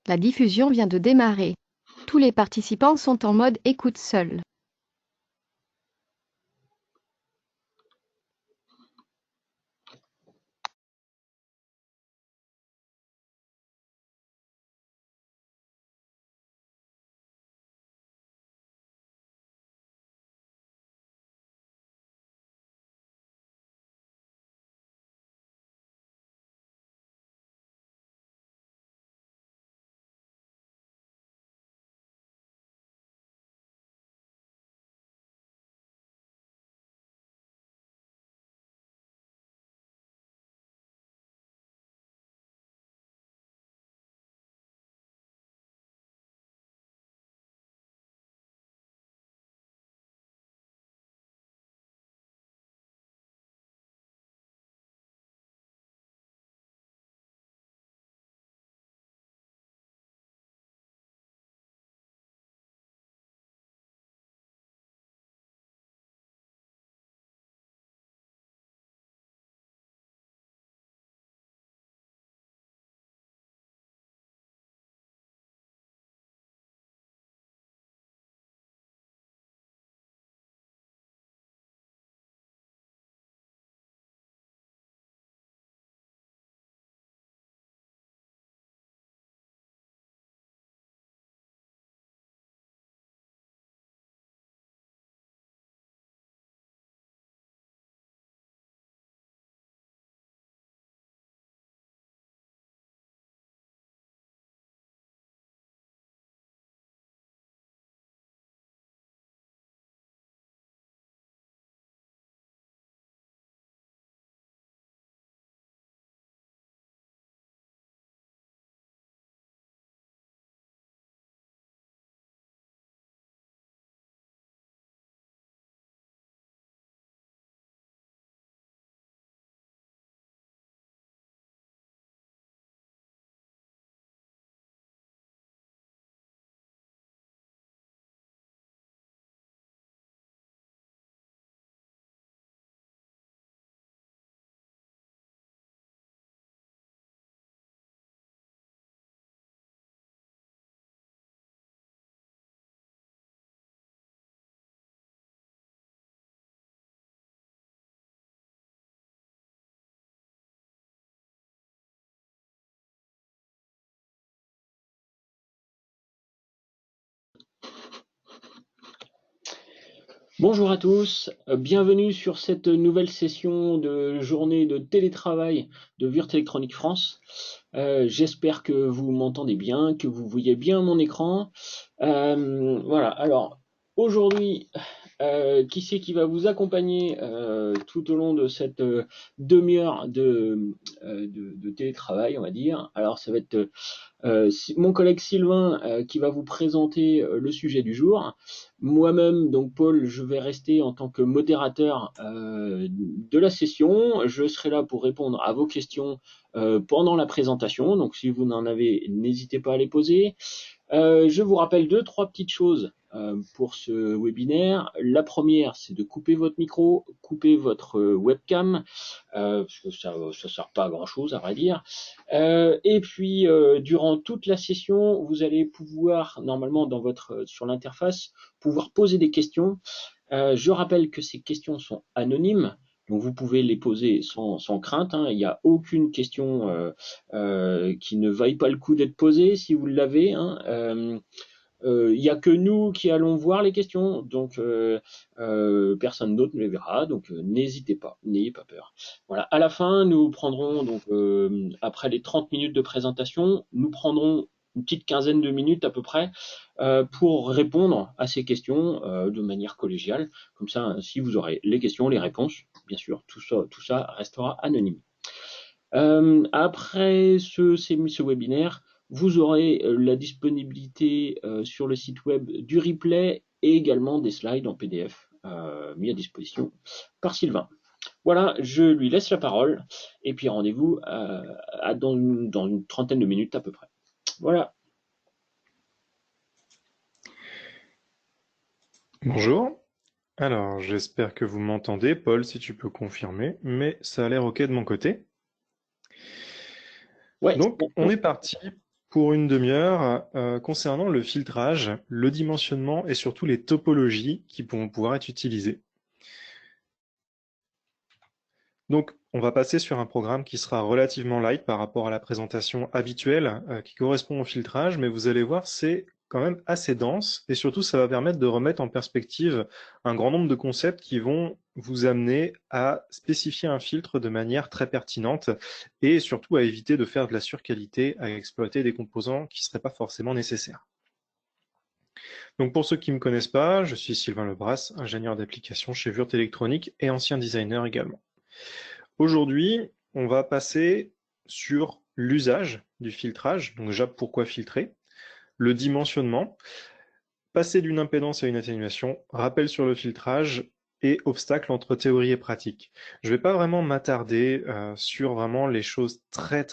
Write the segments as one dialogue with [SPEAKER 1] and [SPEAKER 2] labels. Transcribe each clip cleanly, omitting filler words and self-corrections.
[SPEAKER 1] La diffusion vient de démarrer. Tous les participants sont en mode écoute seul.
[SPEAKER 2] Bonjour à tous, bienvenue sur cette nouvelle session de journée de télétravail de Wirth Electronic France. J'espère que vous m'entendez bien, que vous voyez bien mon écran. Voilà, alors aujourd'hui, qui c'est qui va vous accompagner tout au long de cette demi-heure de télétravail, on va dire. Alors ça va être mon collègue Sylvain qui va vous présenter le sujet du jour. Moi-même, donc Paul, je vais rester en tant que modérateur de la session. Je serai là pour répondre à vos questions pendant la présentation. Donc si vous n'en avez, n'hésitez pas à les poser. Je vous rappelle deux, trois petites choses pour ce webinaire. La première, c'est de couper votre micro, couper votre webcam, parce que ça ne sert pas à grand chose, à vrai dire. Et puis, durant toute la session, vous allez pouvoir, normalement, sur l'interface, pouvoir poser des questions. Je rappelle que ces questions sont anonymes. Donc vous pouvez les poser sans crainte, hein. Il n'y a aucune question qui ne vaille pas le coup d'être posée si vous l'avez, hein. Il n'y a que nous qui allons voir les questions, donc personne d'autre ne les verra, donc n'hésitez pas, n'ayez pas peur. Voilà, à la fin, nous prendrons, donc après les 30 minutes de présentation, nous prendrons une petite quinzaine de minutes à peu près pour répondre à ces questions de manière collégiale. Comme ça, si vous aurez les questions, les réponses, bien sûr, tout ça restera anonyme. Après ce webinaire, vous aurez la disponibilité sur le site web du replay et également des slides en PDF mis à disposition par Sylvain. Voilà, je lui laisse la parole et puis rendez-vous dans une trentaine de minutes à peu près. Voilà.
[SPEAKER 3] Bonjour. Alors, j'espère que vous m'entendez. Paul, si tu peux confirmer, mais ça a l'air OK de mon côté.
[SPEAKER 2] Ouais,
[SPEAKER 3] Donc, on est parti pour une demi-heure concernant le filtrage, le dimensionnement et surtout les topologies qui vont pouvoir être utilisées. Donc, on va passer sur un programme qui sera relativement light par rapport à la présentation habituelle qui correspond au filtrage, mais vous allez voir, c'est quand même assez dense et surtout, ça va permettre de remettre en perspective un grand nombre de concepts qui vont vous amener à spécifier un filtre de manière très pertinente et surtout à éviter de faire de la surqualité, à exploiter des composants qui ne seraient pas forcément nécessaires. Donc pour ceux qui ne me connaissent pas, je suis Sylvain Lebras, ingénieur d'application chez Würth Electronic et ancien designer également. Aujourd'hui, on va passer sur l'usage du filtrage, donc déjà pourquoi filtrer, le dimensionnement, passer d'une impédance à une atténuation, rappel sur le filtrage et obstacle entre théorie et pratique. Je ne vais pas vraiment m'attarder sur vraiment les choses très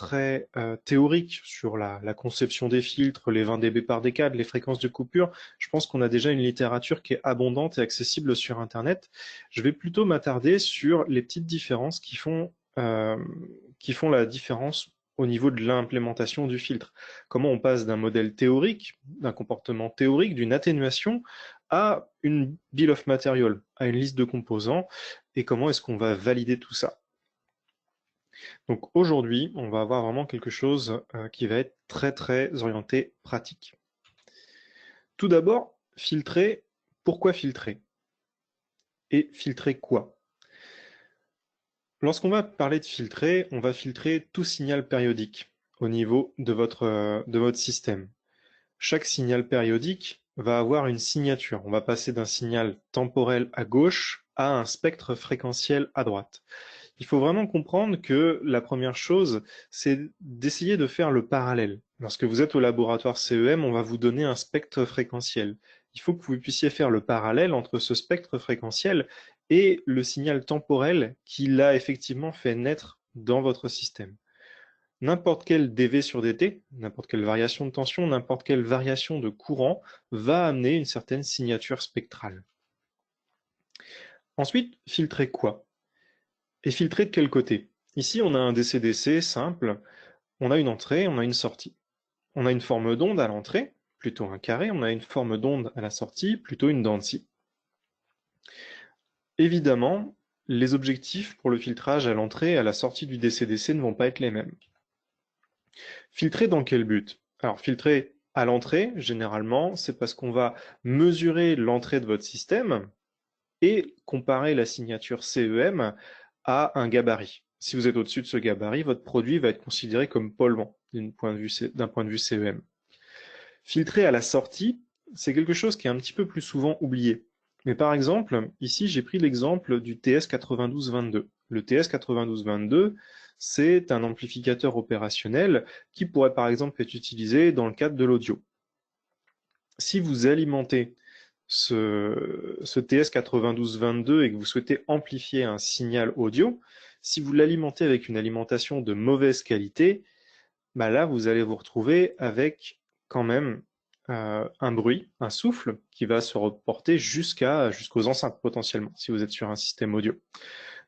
[SPEAKER 3] théoriques, sur la conception des filtres, les 20 dB par décade, les fréquences de coupure. Je pense qu'on a déjà une littérature qui est abondante et accessible sur Internet. Je vais plutôt m'attarder sur les petites différences qui font la différence au niveau de l'implémentation du filtre. Comment on passe d'un modèle théorique, d'un comportement théorique, d'une atténuation, à une bill of material, à une liste de composants, et comment est-ce qu'on va valider tout ça. Donc aujourd'hui, on va avoir vraiment quelque chose qui va être très orienté pratique. Tout d'abord, filtrer. Pourquoi filtrer? Et filtrer quoi? Lorsqu'on va parler de filtrer, on va filtrer tout signal périodique au niveau de votre système. Chaque signal périodique va avoir une signature. On va passer d'un signal temporel à gauche à un spectre fréquentiel à droite. Il faut vraiment comprendre que la première chose, c'est d'essayer de faire le parallèle. Lorsque vous êtes au laboratoire CEM, on va vous donner un spectre fréquentiel. Il faut que vous puissiez faire le parallèle entre ce spectre fréquentiel et le signal temporel qui l'a effectivement fait naître dans votre système. N'importe quel dV sur dt, n'importe quelle variation de tension, n'importe quelle variation de courant va amener une certaine signature spectrale. Ensuite, filtrer quoi? Et filtrer de quel côté? Ici, on a un DC-DC simple, on a une entrée, on a une sortie. On a une forme d'onde à l'entrée, plutôt un carré, on a une forme d'onde à la sortie, plutôt une dent de scie. Évidemment, les objectifs pour le filtrage à l'entrée et à la sortie du DC-DC ne vont pas être les mêmes. Filtrer dans quel but? Alors, filtrer à l'entrée, généralement, c'est parce qu'on va mesurer l'entrée de votre système et comparer la signature CEM à un gabarit. Si vous êtes au-dessus de ce gabarit, votre produit va être considéré comme polluant d'un point de vue CEM. Filtrer à la sortie, c'est quelque chose qui est un petit peu plus souvent oublié. Mais par exemple, ici, j'ai pris l'exemple du TS9222. Le TS9222, c'est un amplificateur opérationnel qui pourrait par exemple être utilisé dans le cadre de l'audio. Si vous alimentez ce TS9222 et que vous souhaitez amplifier un signal audio, si vous l'alimentez avec une alimentation de mauvaise qualité, bah là, vous allez vous retrouver avec quand même un bruit, un souffle qui va se reporter jusqu'aux enceintes potentiellement, si vous êtes sur un système audio.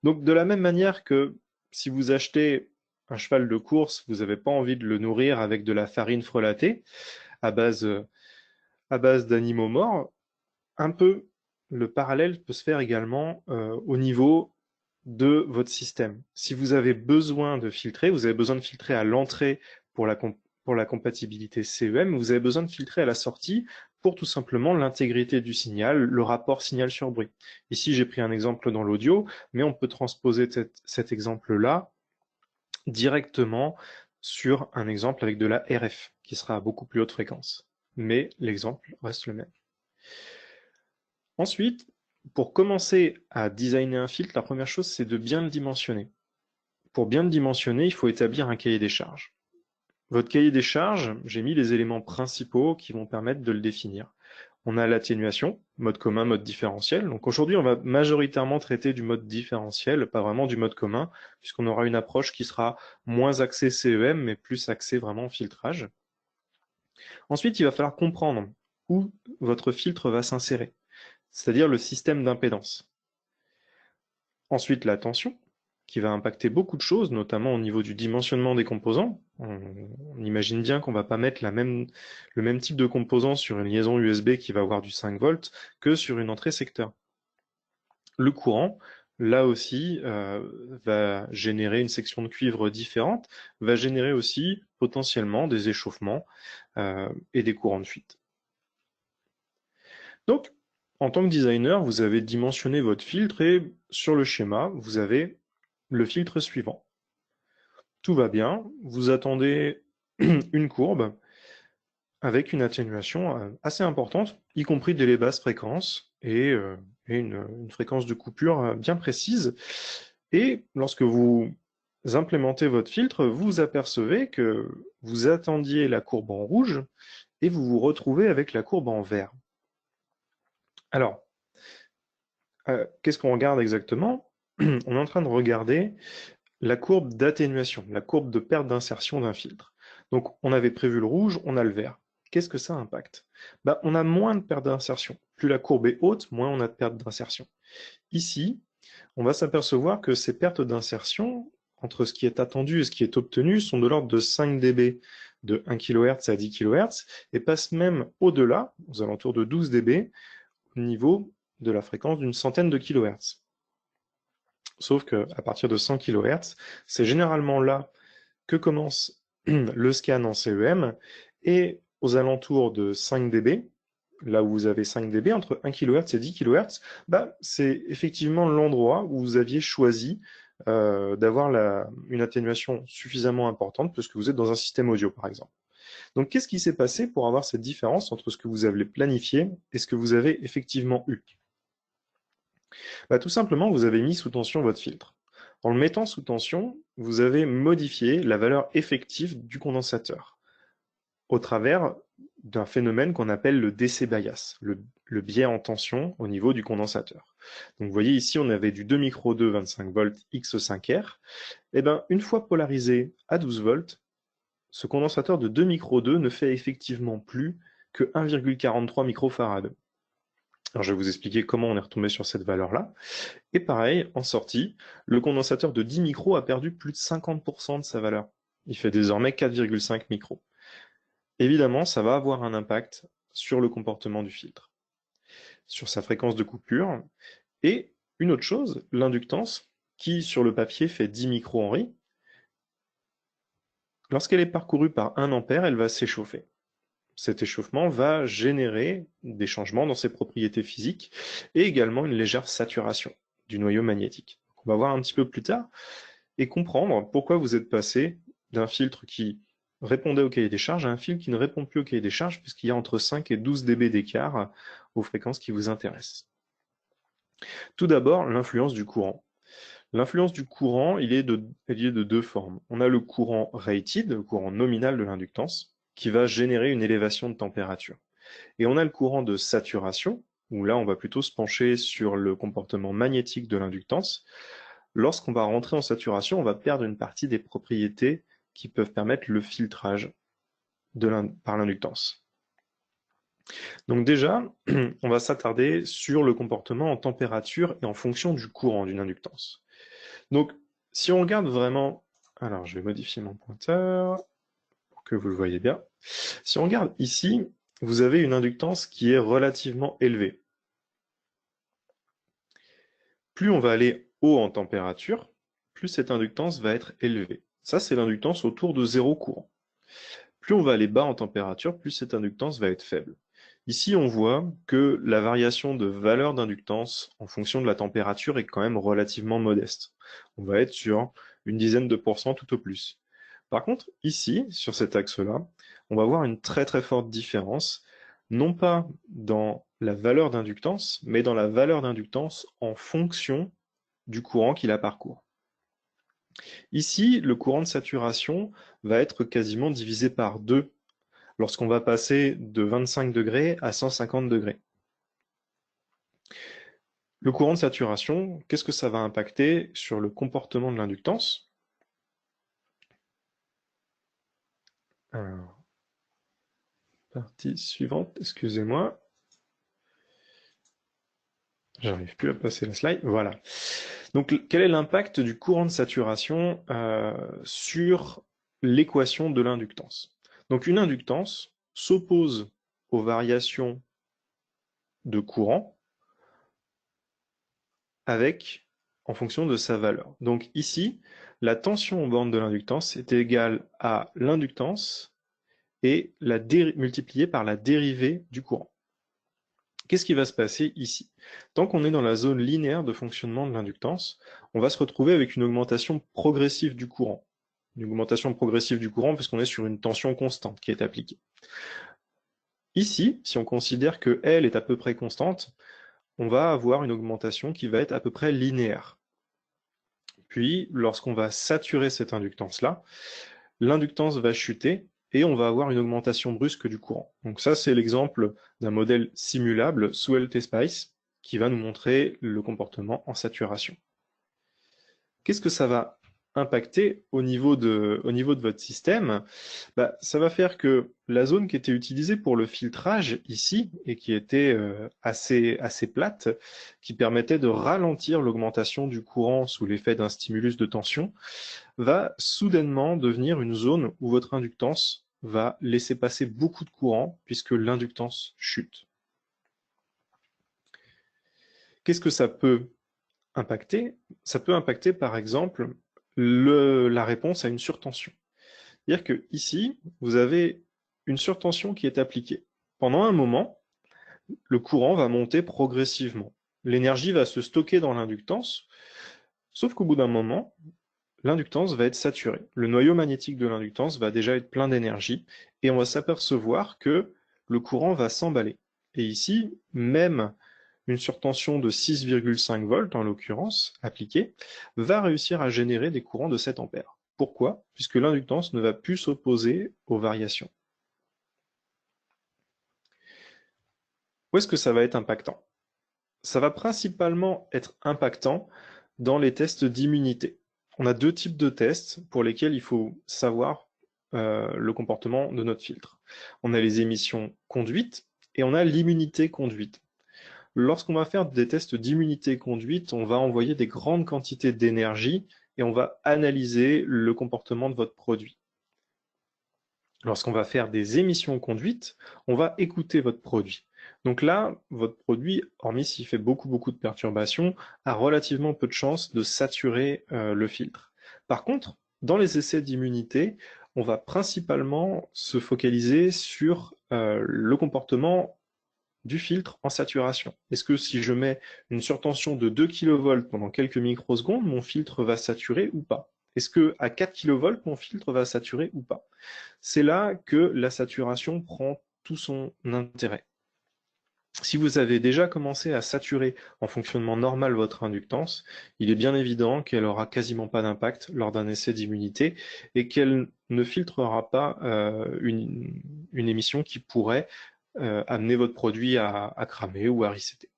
[SPEAKER 3] Donc de la même manière que si vous achetez un cheval de course, vous n'avez pas envie de le nourrir avec de la farine frelatée à base d'animaux morts, un peu le parallèle peut se faire également au niveau de votre système. Si vous avez besoin de filtrer, vous avez besoin de filtrer à l'entrée pour la compatibilité CEM, vous avez besoin de filtrer à la sortie pour tout simplement l'intégrité du signal, le rapport signal sur bruit. Ici, j'ai pris un exemple dans l'audio, mais on peut transposer cet exemple-là directement sur un exemple avec de la RF, qui sera à beaucoup plus haute fréquence. Mais l'exemple reste le même. Ensuite, pour commencer à designer un filtre, la première chose, c'est de bien le dimensionner. Pour bien le dimensionner, il faut établir un cahier des charges. Votre cahier des charges, j'ai mis les éléments principaux qui vont permettre de le définir. On a l'atténuation, mode commun, mode différentiel. Donc aujourd'hui, on va majoritairement traiter du mode différentiel, pas vraiment du mode commun, puisqu'on aura une approche qui sera moins axée CEM, mais plus axée vraiment filtrage. Ensuite, il va falloir comprendre où votre filtre va s'insérer, c'est-à-dire le système d'impédance. Ensuite, la tension. qui va impacter beaucoup de choses, notamment au niveau du dimensionnement des composants. On imagine bien qu'on ne va pas mettre le même type de composant sur une liaison USB qui va avoir du 5 volts que sur une entrée secteur. Le courant, là aussi, va générer une section de cuivre différente, va générer aussi potentiellement des échauffements et des courants de fuite. Donc, en tant que designer, vous avez dimensionné votre filtre et sur le schéma, vous avez le filtre suivant. Tout va bien, vous attendez une courbe avec une atténuation assez importante, y compris dès les basses fréquences et une fréquence de coupure bien précise. Et lorsque vous implémentez votre filtre, vous apercevez que vous attendiez la courbe en rouge et vous vous retrouvez avec la courbe en vert. Alors, qu'est-ce qu'on regarde exactement? On est en train de regarder la courbe d'atténuation, la courbe de perte d'insertion d'un filtre. Donc, on avait prévu le rouge, on a le vert. Qu'est-ce que ça impacte? On a moins de perte d'insertion. Plus la courbe est haute, moins on a de perte d'insertion. Ici, on va s'apercevoir que ces pertes d'insertion, entre ce qui est attendu et ce qui est obtenu, sont de l'ordre de 5 dB de 1 kHz à 10 kHz et passent même au-delà, aux alentours de 12 dB, au niveau de la fréquence d'une centaine de kHz. Sauf qu'à partir de 100 kHz, c'est généralement là que commence le scan en CEM, et aux alentours de 5 dB, là où vous avez 5 dB, entre 1 kHz et 10 kHz, c'est effectivement l'endroit où vous aviez choisi d'avoir une atténuation suffisamment importante, parce que vous êtes dans un système audio, par exemple. Donc, qu'est-ce qui s'est passé pour avoir cette différence entre ce que vous avez planifié et ce que vous avez effectivement eu? Tout simplement, vous avez mis sous tension votre filtre. En le mettant sous tension, vous avez modifié la valeur effective du condensateur au travers d'un phénomène qu'on appelle le DC bias, le biais en tension au niveau du condensateur. Donc vous voyez ici, on avait du 2 micro 2 25 volts X5R. Et une fois polarisé à 12 volts, ce condensateur de 2 micro 2 ne fait effectivement plus que 1,43 microfarad. Alors, je vais vous expliquer comment on est retombé sur cette valeur-là. Et pareil, en sortie, le condensateur de 10 micros a perdu plus de 50% de sa valeur. Il fait désormais 4,5 micros. Évidemment, ça va avoir un impact sur le comportement du filtre, sur sa fréquence de coupure. Et une autre chose, l'inductance, qui sur le papier fait 10 microhenries, lorsqu'elle est parcourue par 1 ampère, elle va s'échauffer. Cet échauffement va générer des changements dans ses propriétés physiques et également une légère saturation du noyau magnétique. On va voir un petit peu plus tard et comprendre pourquoi vous êtes passé d'un filtre qui répondait au cahier des charges à un filtre qui ne répond plus au cahier des charges puisqu'il y a entre 5 et 12 dB d'écart aux fréquences qui vous intéressent. Tout d'abord, l'influence du courant. L'influence du courant, il est de deux formes. On a le courant rated, le courant nominal de l'inductance, qui va générer une élévation de température. Et on a le courant de saturation, où là on va plutôt se pencher sur le comportement magnétique de l'inductance. Lorsqu'on va rentrer en saturation, on va perdre une partie des propriétés qui peuvent permettre le filtrage par l'inductance. Donc déjà, on va s'attarder sur le comportement en température et en fonction du courant d'une inductance. Donc, si on regarde vraiment... Alors, je vais modifier mon pointeur pour que vous le voyez bien. Si on regarde ici, vous avez une inductance qui est relativement élevée. Plus on va aller haut en température, plus cette inductance va être élevée. Ça, c'est l'inductance autour de 0 courant. Plus on va aller bas en température, plus cette inductance va être faible. Ici, on voit que la variation de valeur d'inductance en fonction de la température est quand même relativement modeste. On va être sur une dizaine de pourcents tout au plus. Par contre, ici, sur cet axe-là, on va voir une très très forte différence, non pas dans la valeur d'inductance, mais dans la valeur d'inductance en fonction du courant qui la parcourt. Ici, le courant de saturation va être quasiment divisé par 2 lorsqu'on va passer de 25 degrés à 150 degrés. Le courant de saturation, qu'est-ce que ça va impacter sur le comportement de l'inductance? Alors, partie suivante, excusez-moi. J'arrive plus à passer la slide. Voilà. Donc, quel est l'impact du courant de saturation sur l'équation de l'inductance? Donc, une inductance s'oppose aux variations de courant en fonction de sa valeur. Donc ici, la tension aux bornes de l'inductance est égale à l'inductance et multipliée par la dérivée du courant. Qu'est-ce qui va se passer ici? Tant qu'on est dans la zone linéaire de fonctionnement de l'inductance, on va se retrouver avec une augmentation progressive du courant. Une augmentation progressive du courant puisqu'on est sur une tension constante qui est appliquée. Ici, si on considère que L est à peu près constante, on va avoir une augmentation qui va être à peu près linéaire. Puis, lorsqu'on va saturer cette inductance-là, l'inductance va chuter et on va avoir une augmentation brusque du courant. Donc ça, c'est l'exemple d'un modèle simulable sous LT-Spice qui va nous montrer le comportement en saturation. Qu'est-ce que ça va impacter au niveau de votre système? Ça va faire que la zone qui était utilisée pour le filtrage ici, et qui était assez plate, qui permettait de ralentir l'augmentation du courant sous l'effet d'un stimulus de tension, va soudainement devenir une zone où votre inductance va laisser passer beaucoup de courant puisque l'inductance chute. Qu'est-ce que ça peut impacter? Ça peut impacter par exemple la réponse à une surtension. C'est-à-dire que ici, vous avez une surtension qui est appliquée. Pendant un moment, le courant va monter progressivement. L'énergie va se stocker dans l'inductance, sauf qu'au bout d'un moment, l'inductance va être saturée. Le noyau magnétique de l'inductance va déjà être plein d'énergie et on va s'apercevoir que le courant va s'emballer. Et ici, même une surtension de 6,5 volts, en l'occurrence, appliquée, va réussir à générer des courants de 7 ampères. Pourquoi? Puisque l'inductance ne va plus s'opposer aux variations. Où est-ce que ça va être impactant? Ça va principalement être impactant dans les tests d'immunité. On a deux types de tests pour lesquels il faut savoir le comportement de notre filtre. On a les émissions conduites et on a l'immunité conduite. Lorsqu'on va faire des tests d'immunité conduite, on va envoyer des grandes quantités d'énergie et on va analyser le comportement de votre produit. Lorsqu'on va faire des émissions conduites, on va écouter votre produit. Donc là, votre produit, hormis s'il fait beaucoup de perturbations, a relativement peu de chances de saturer le filtre. Par contre, dans les essais d'immunité, on va principalement se focaliser sur le comportement du filtre en saturation. Est-ce que si je mets une surtension de 2 kV pendant quelques microsecondes, mon filtre va saturer ou pas? Est-ce que à 4 kV, mon filtre va saturer ou pas? C'est là que la saturation prend tout son intérêt. Si vous avez déjà commencé à saturer en fonctionnement normal votre inductance, il est bien évident qu'elle aura quasiment pas d'impact lors d'un essai d'immunité et qu'elle ne filtrera pas une émission qui pourrait amener votre produit à cramer ou à resetter.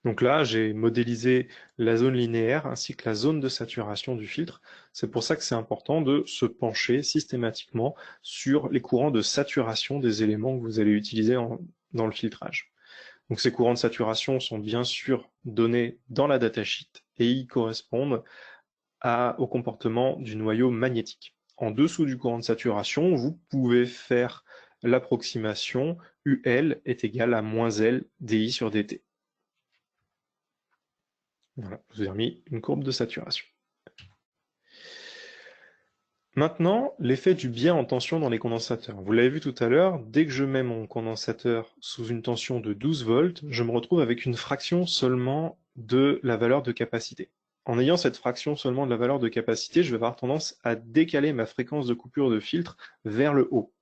[SPEAKER 3] Donc là, j'ai modélisé la zone linéaire ainsi que la zone de saturation du filtre. C'est pour ça que c'est important de se pencher systématiquement sur les courants de saturation des éléments que vous allez utiliser dans le filtrage. Donc ces courants de saturation sont bien sûr donnés dans la datasheet et ils correspondent au comportement du noyau magnétique. En dessous du courant de saturation, vous pouvez faire l'approximation UL est égal à moins L dI sur dt. Voilà, je vous ai remis une courbe de saturation. Maintenant, l'effet du biais en tension dans les condensateurs. Vous l'avez vu tout à l'heure, dès que je mets mon condensateur sous une tension de 12 volts, je me retrouve avec une fraction seulement de la valeur de capacité. En ayant cette fraction seulement de la valeur de capacité, je vais avoir tendance à décaler ma fréquence de coupure de filtre vers le haut.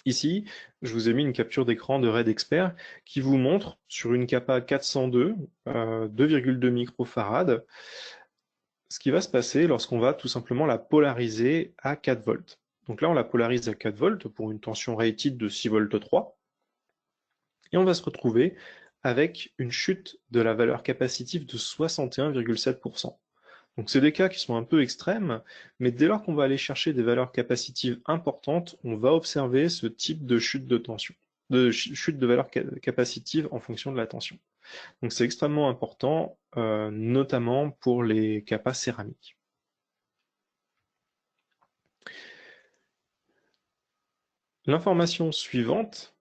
[SPEAKER 3] Ici, je vous ai mis une capture d'écran de RAID Expert qui vous montre sur une capa 402, 2,2 microfarad, ce qui va se passer lorsqu'on va tout simplement la polariser à 4 volts. Donc là, on la polarise à 4 volts pour une tension rated de 6 volts 3. Et on va se retrouver avec une chute de la valeur capacitive de 61,7%. Donc c'est des cas qui sont un peu extrêmes, mais dès lors qu'on va aller chercher des valeurs capacitives importantes, on va observer ce type de chute de tension, de chute de valeur capacitive en fonction de la tension. Donc c'est extrêmement important, notamment pour les CAPA céramiques. L'information suivante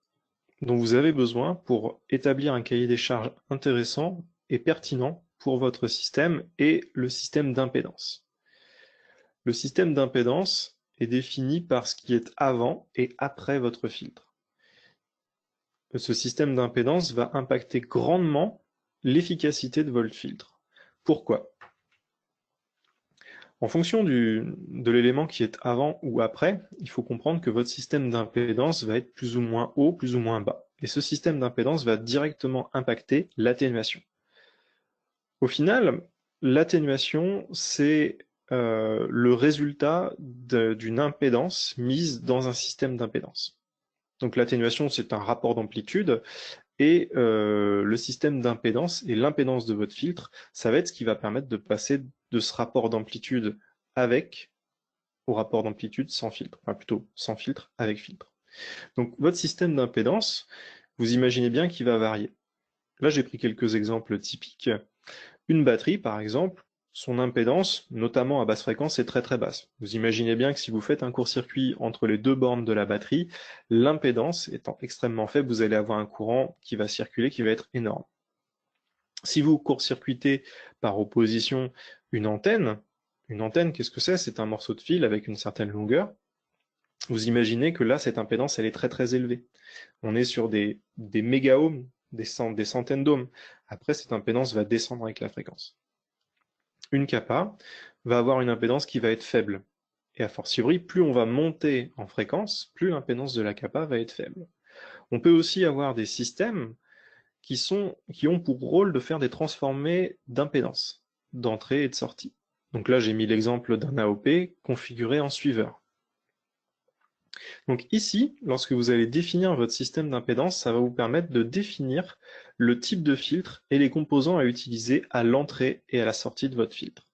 [SPEAKER 3] dont vous avez besoin pour établir un cahier des charges intéressant et pertinent pour votre système est le système d'impédance. Le système d'impédance est défini par ce qui est avant et après votre filtre. Ce système d'impédance va impacter grandement l'efficacité de votre filtre. Pourquoi? En fonction de l'élément qui est avant ou après, il faut comprendre que votre système d'impédance va être plus ou moins haut, plus ou moins bas. Et ce système d'impédance va directement impacter l'atténuation. Au final, l'atténuation, c'est le résultat d'une impédance mise dans un système d'impédance. Donc l'atténuation, c'est un rapport d'amplitude, et le système d'impédance et l'impédance de votre filtre, ça va être ce qui va permettre de passer de ce rapport d'amplitude avec au rapport d'amplitude sans filtre, enfin plutôt sans filtre avec filtre. Donc votre système d'impédance, vous imaginez bien qu'il va varier. Là, j'ai pris quelques exemples typiques. Une batterie, par exemple, son impédance, notamment à basse fréquence, est très très basse. Vous imaginez bien que si vous faites un court-circuit entre les deux bornes de la batterie, l'impédance étant extrêmement faible, vous allez avoir un courant qui va circuler, qui va être énorme. Si vous court-circuitez par opposition une antenne, qu'est-ce que c'est? C'est un morceau de fil avec une certaine longueur. Vous imaginez que là, cette impédance, elle est très très élevée. On est sur des mégaohms, des centaines d'ohms. Après, cette impédance va descendre avec la fréquence. Une capa va avoir une impédance qui va être faible. Et a fortiori, plus on va monter en fréquence, plus l'impédance de la capa va être faible. On peut aussi avoir des systèmes qui ont pour rôle de faire des transformés d'impédance, d'entrée et de sortie. Donc là, j'ai mis l'exemple d'un AOP configuré en suiveur. Donc ici, lorsque vous allez définir votre système d'impédance, ça va vous permettre de définir le type de filtre et les composants à utiliser à l'entrée et à la sortie de votre filtre.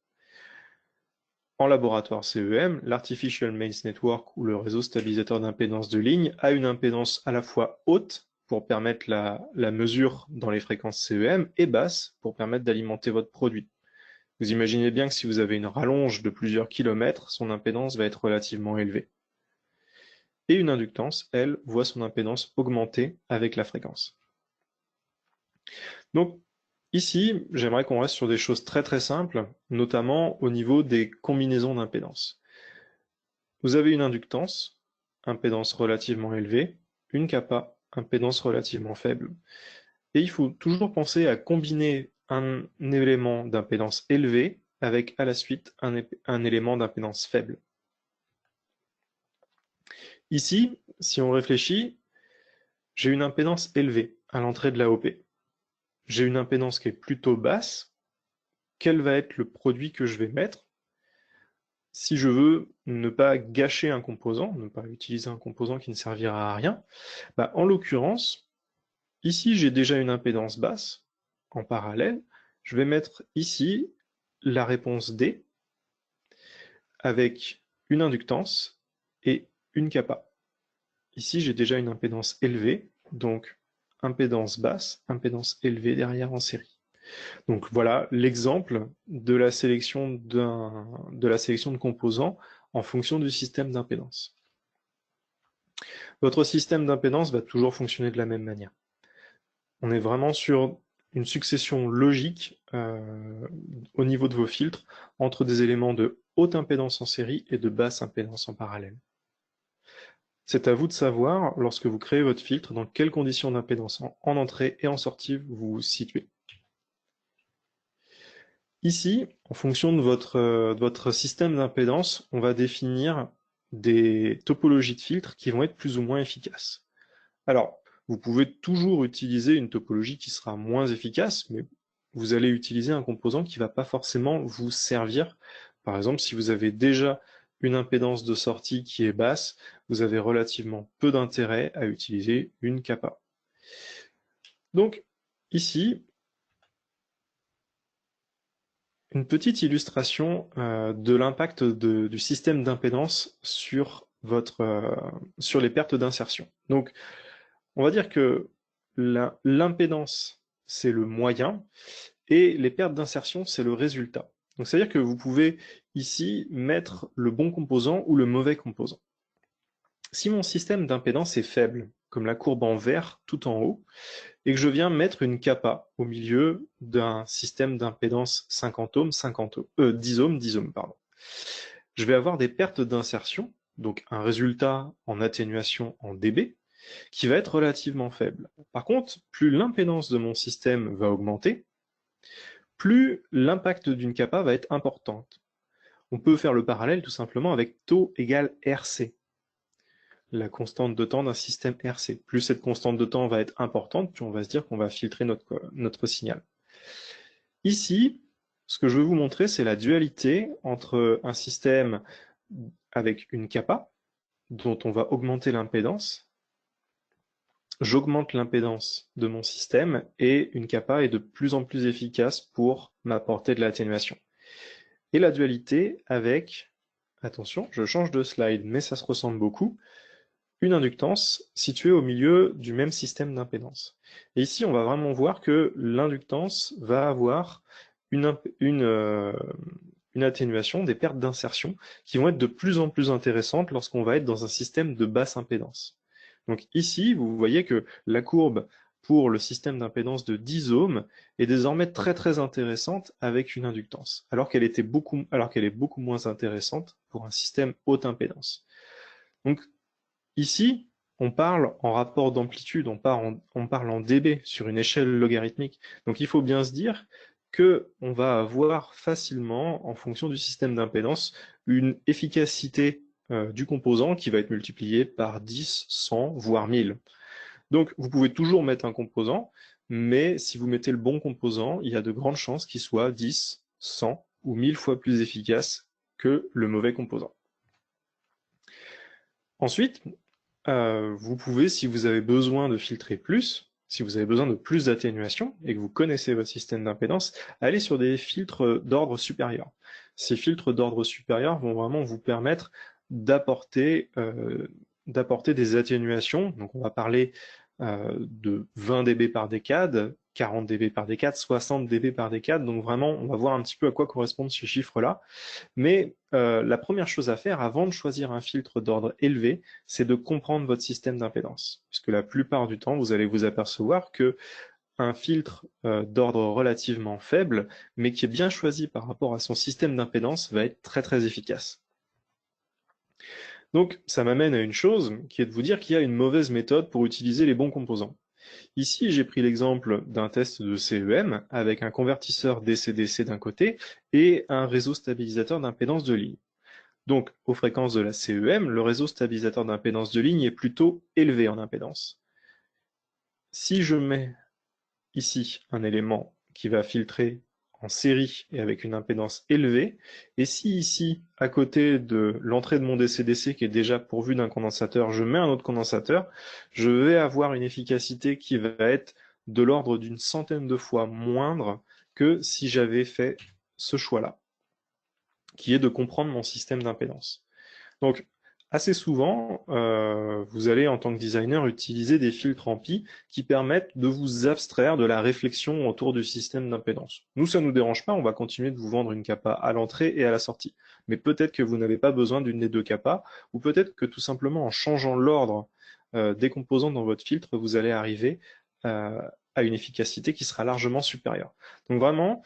[SPEAKER 3] En laboratoire CEM, l'Artificial Mains Network ou le réseau stabilisateur d'impédance de ligne a une impédance à la fois haute pour permettre la mesure dans les fréquences CEM et basse pour permettre d'alimenter votre produit. Vous imaginez bien que si vous avez une rallonge de plusieurs kilomètres, son impédance va être relativement élevée. Et une inductance, elle, voit son impédance augmenter avec la fréquence. Donc ici, j'aimerais qu'on reste sur des choses très très simples, notamment au niveau des combinaisons d'impédance. Vous avez une inductance, impédance relativement élevée, une capa, impédance relativement faible. Et il faut toujours penser à combiner un élément d'impédance élevée avec à la suite un élément d'impédance faible. Ici, si on réfléchit, j'ai une impédance élevée à l'entrée de l'AOP. J'ai une impédance qui est plutôt basse. Quel va être le produit que je vais mettre? Si je veux ne pas gâcher un composant, ne pas utiliser un composant qui ne servira à rien, en l'occurrence, ici j'ai déjà une impédance basse en parallèle. Je vais mettre ici la réponse D avec une inductance et une capa. Ici, j'ai déjà une impédance élevée, donc impédance basse, impédance élevée derrière en série. Donc voilà l'exemple de la sélection de composants en fonction du système d'impédance. Votre système d'impédance va toujours fonctionner de la même manière. On est vraiment sur une succession logique au niveau de vos filtres entre des éléments de haute impédance en série et de basse impédance en parallèle. C'est à vous de savoir, lorsque vous créez votre filtre, dans quelles conditions d'impédance en entrée et en sortie vous vous situez. Ici, en fonction de votre système d'impédance, on va définir des topologies de filtres qui vont être plus ou moins efficaces. Alors, vous pouvez toujours utiliser une topologie qui sera moins efficace, mais vous allez utiliser un composant qui ne va pas forcément vous servir. Par exemple, si vous avez déjà une impédance de sortie qui est basse, vous avez relativement peu d'intérêt à utiliser une capa. Donc, ici, une petite illustration de l'impact du système d'impédance sur les pertes d'insertion. Donc, on va dire que l'impédance c'est le moyen, et les pertes d'insertion, c'est le résultat. Donc c'est-à-dire que vous pouvez ici mettre le bon composant ou le mauvais composant. Si mon système d'impédance est faible, comme la courbe en vert tout en haut, et que je viens mettre une kappa au milieu d'un système d'impédance 50 ohms, 10 ohms, 10 ohms, pardon. Je vais avoir des pertes d'insertion, donc un résultat en atténuation en dB, qui va être relativement faible. Par contre, plus l'impédance de mon système va augmenter, plus l'impact d'une kappa va être importante. On peut faire le parallèle tout simplement avec taux égale RC, la constante de temps d'un système RC. Plus cette constante de temps va être importante, plus on va se dire qu'on va filtrer notre signal. Ici, ce que je veux vous montrer, c'est la dualité entre un système avec une kappa, dont on va augmenter l'impédance. J'augmente l'impédance de mon système et une kappa est de plus en plus efficace pour m'apporter de l'atténuation. Et la dualité avec, attention, je change de slide, mais ça se ressemble beaucoup, une inductance située au milieu du même système d'impédance. Et ici, on va vraiment voir que l'inductance va avoir une atténuation des pertes d'insertion qui vont être de plus en plus intéressantes lorsqu'on va être dans un système de basse impédance. Donc ici, vous voyez que la courbe pour le système d'impédance de 10 ohms est désormais très très intéressante avec une inductance, alors qu'elle est beaucoup moins intéressante pour un système haute impédance. Donc ici, on parle en rapport d'amplitude, on parle en dB sur une échelle logarithmique. Donc il faut bien se dire qu'on va avoir facilement, en fonction du système d'impédance, une efficacité du composant qui va être multipliée par 10, 100, voire 1000. Donc vous pouvez toujours mettre un composant, mais si vous mettez le bon composant, il y a de grandes chances qu'il soit 10, 100 ou 1000 fois plus efficace que le mauvais composant. Ensuite, vous pouvez, si vous avez besoin de filtrer plus, si vous avez besoin de plus d'atténuation et que vous connaissez votre système d'impédance, aller sur des filtres d'ordre supérieur. Ces filtres d'ordre supérieur vont vraiment vous permettre d'apporter des atténuations. Donc on va parler de 20 dB par décade, 40 dB par décade, 60 dB par décade. Donc vraiment, on va voir un petit peu à quoi correspondent ces chiffres-là. Mais la première chose à faire avant de choisir un filtre d'ordre élevé, c'est de comprendre votre système d'impédance. Puisque la plupart du temps, vous allez vous apercevoir que un filtre d'ordre relativement faible, mais qui est bien choisi par rapport à son système d'impédance, va être très très efficace. Donc ça m'amène à une chose, qui est de vous dire qu'il y a une mauvaise méthode pour utiliser les bons composants. Ici, j'ai pris l'exemple d'un test de CEM avec un convertisseur DC-DC d'un côté et un réseau stabilisateur d'impédance de ligne. Donc, aux fréquences de la CEM, le réseau stabilisateur d'impédance de ligne est plutôt élevé en impédance. Si je mets ici un élément qui va filtrer en série et avec une impédance élevée, et si ici, à côté de l'entrée de mon DC-DC qui est déjà pourvu d'un condensateur, je mets un autre condensateur, je vais avoir une efficacité qui va être de l'ordre d'une centaine de fois moindre que si j'avais fait ce choix-là, qui est de comprendre mon système d'impédance. Donc, assez souvent, vous allez, en tant que designer, utiliser des filtres ampli qui permettent de vous abstraire de la réflexion autour du système d'impédance. Nous, ça ne nous dérange pas, on va continuer de vous vendre une kappa à l'entrée et à la sortie. Mais peut-être que vous n'avez pas besoin d'une des deux kappas, ou peut-être que tout simplement en changeant l'ordre des composants dans votre filtre, vous allez arriver à une efficacité qui sera largement supérieure. Donc vraiment,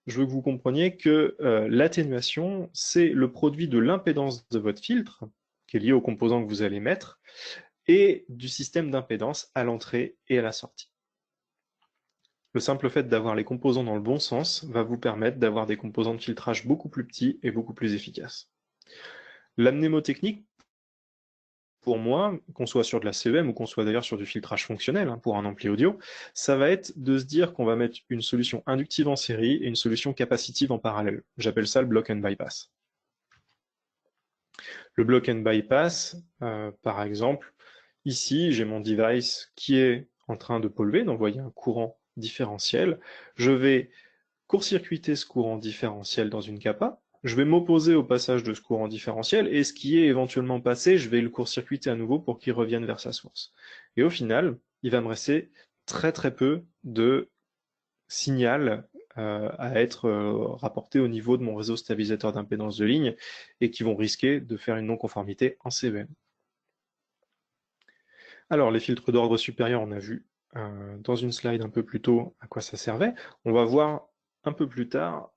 [SPEAKER 3] je veux que vous compreniez que l'atténuation, c'est le produit de l'impédance de votre filtre, qui est lié au composant que vous allez mettre, et du système d'impédance à l'entrée et à la sortie. Le simple fait d'avoir les composants dans le bon sens va vous permettre d'avoir des composants de filtrage beaucoup plus petits et beaucoup plus efficaces. La mnémotechnique, pour moi, qu'on soit sur de la CEM ou qu'on soit d'ailleurs sur du filtrage fonctionnel pour un ampli audio, ça va être de se dire qu'on va mettre une solution inductive en série et une solution capacitive en parallèle. J'appelle ça le block and bypass. Le block and bypass, par exemple, ici j'ai mon device qui est en train de polluer, d'envoyer un courant différentiel. Je vais court-circuiter ce courant différentiel dans une kappa. Je vais m'opposer au passage de ce courant différentiel et ce qui est éventuellement passé, je vais le court-circuiter à nouveau pour qu'il revienne vers sa source. Et au final, il va me rester très très peu de signal à être rapportés au niveau de mon réseau stabilisateur d'impédance de ligne et qui vont risquer de faire une non-conformité en CEM. Alors, les filtres d'ordre supérieur, on a vu dans une slide un peu plus tôt à quoi ça servait. On va voir un peu plus tard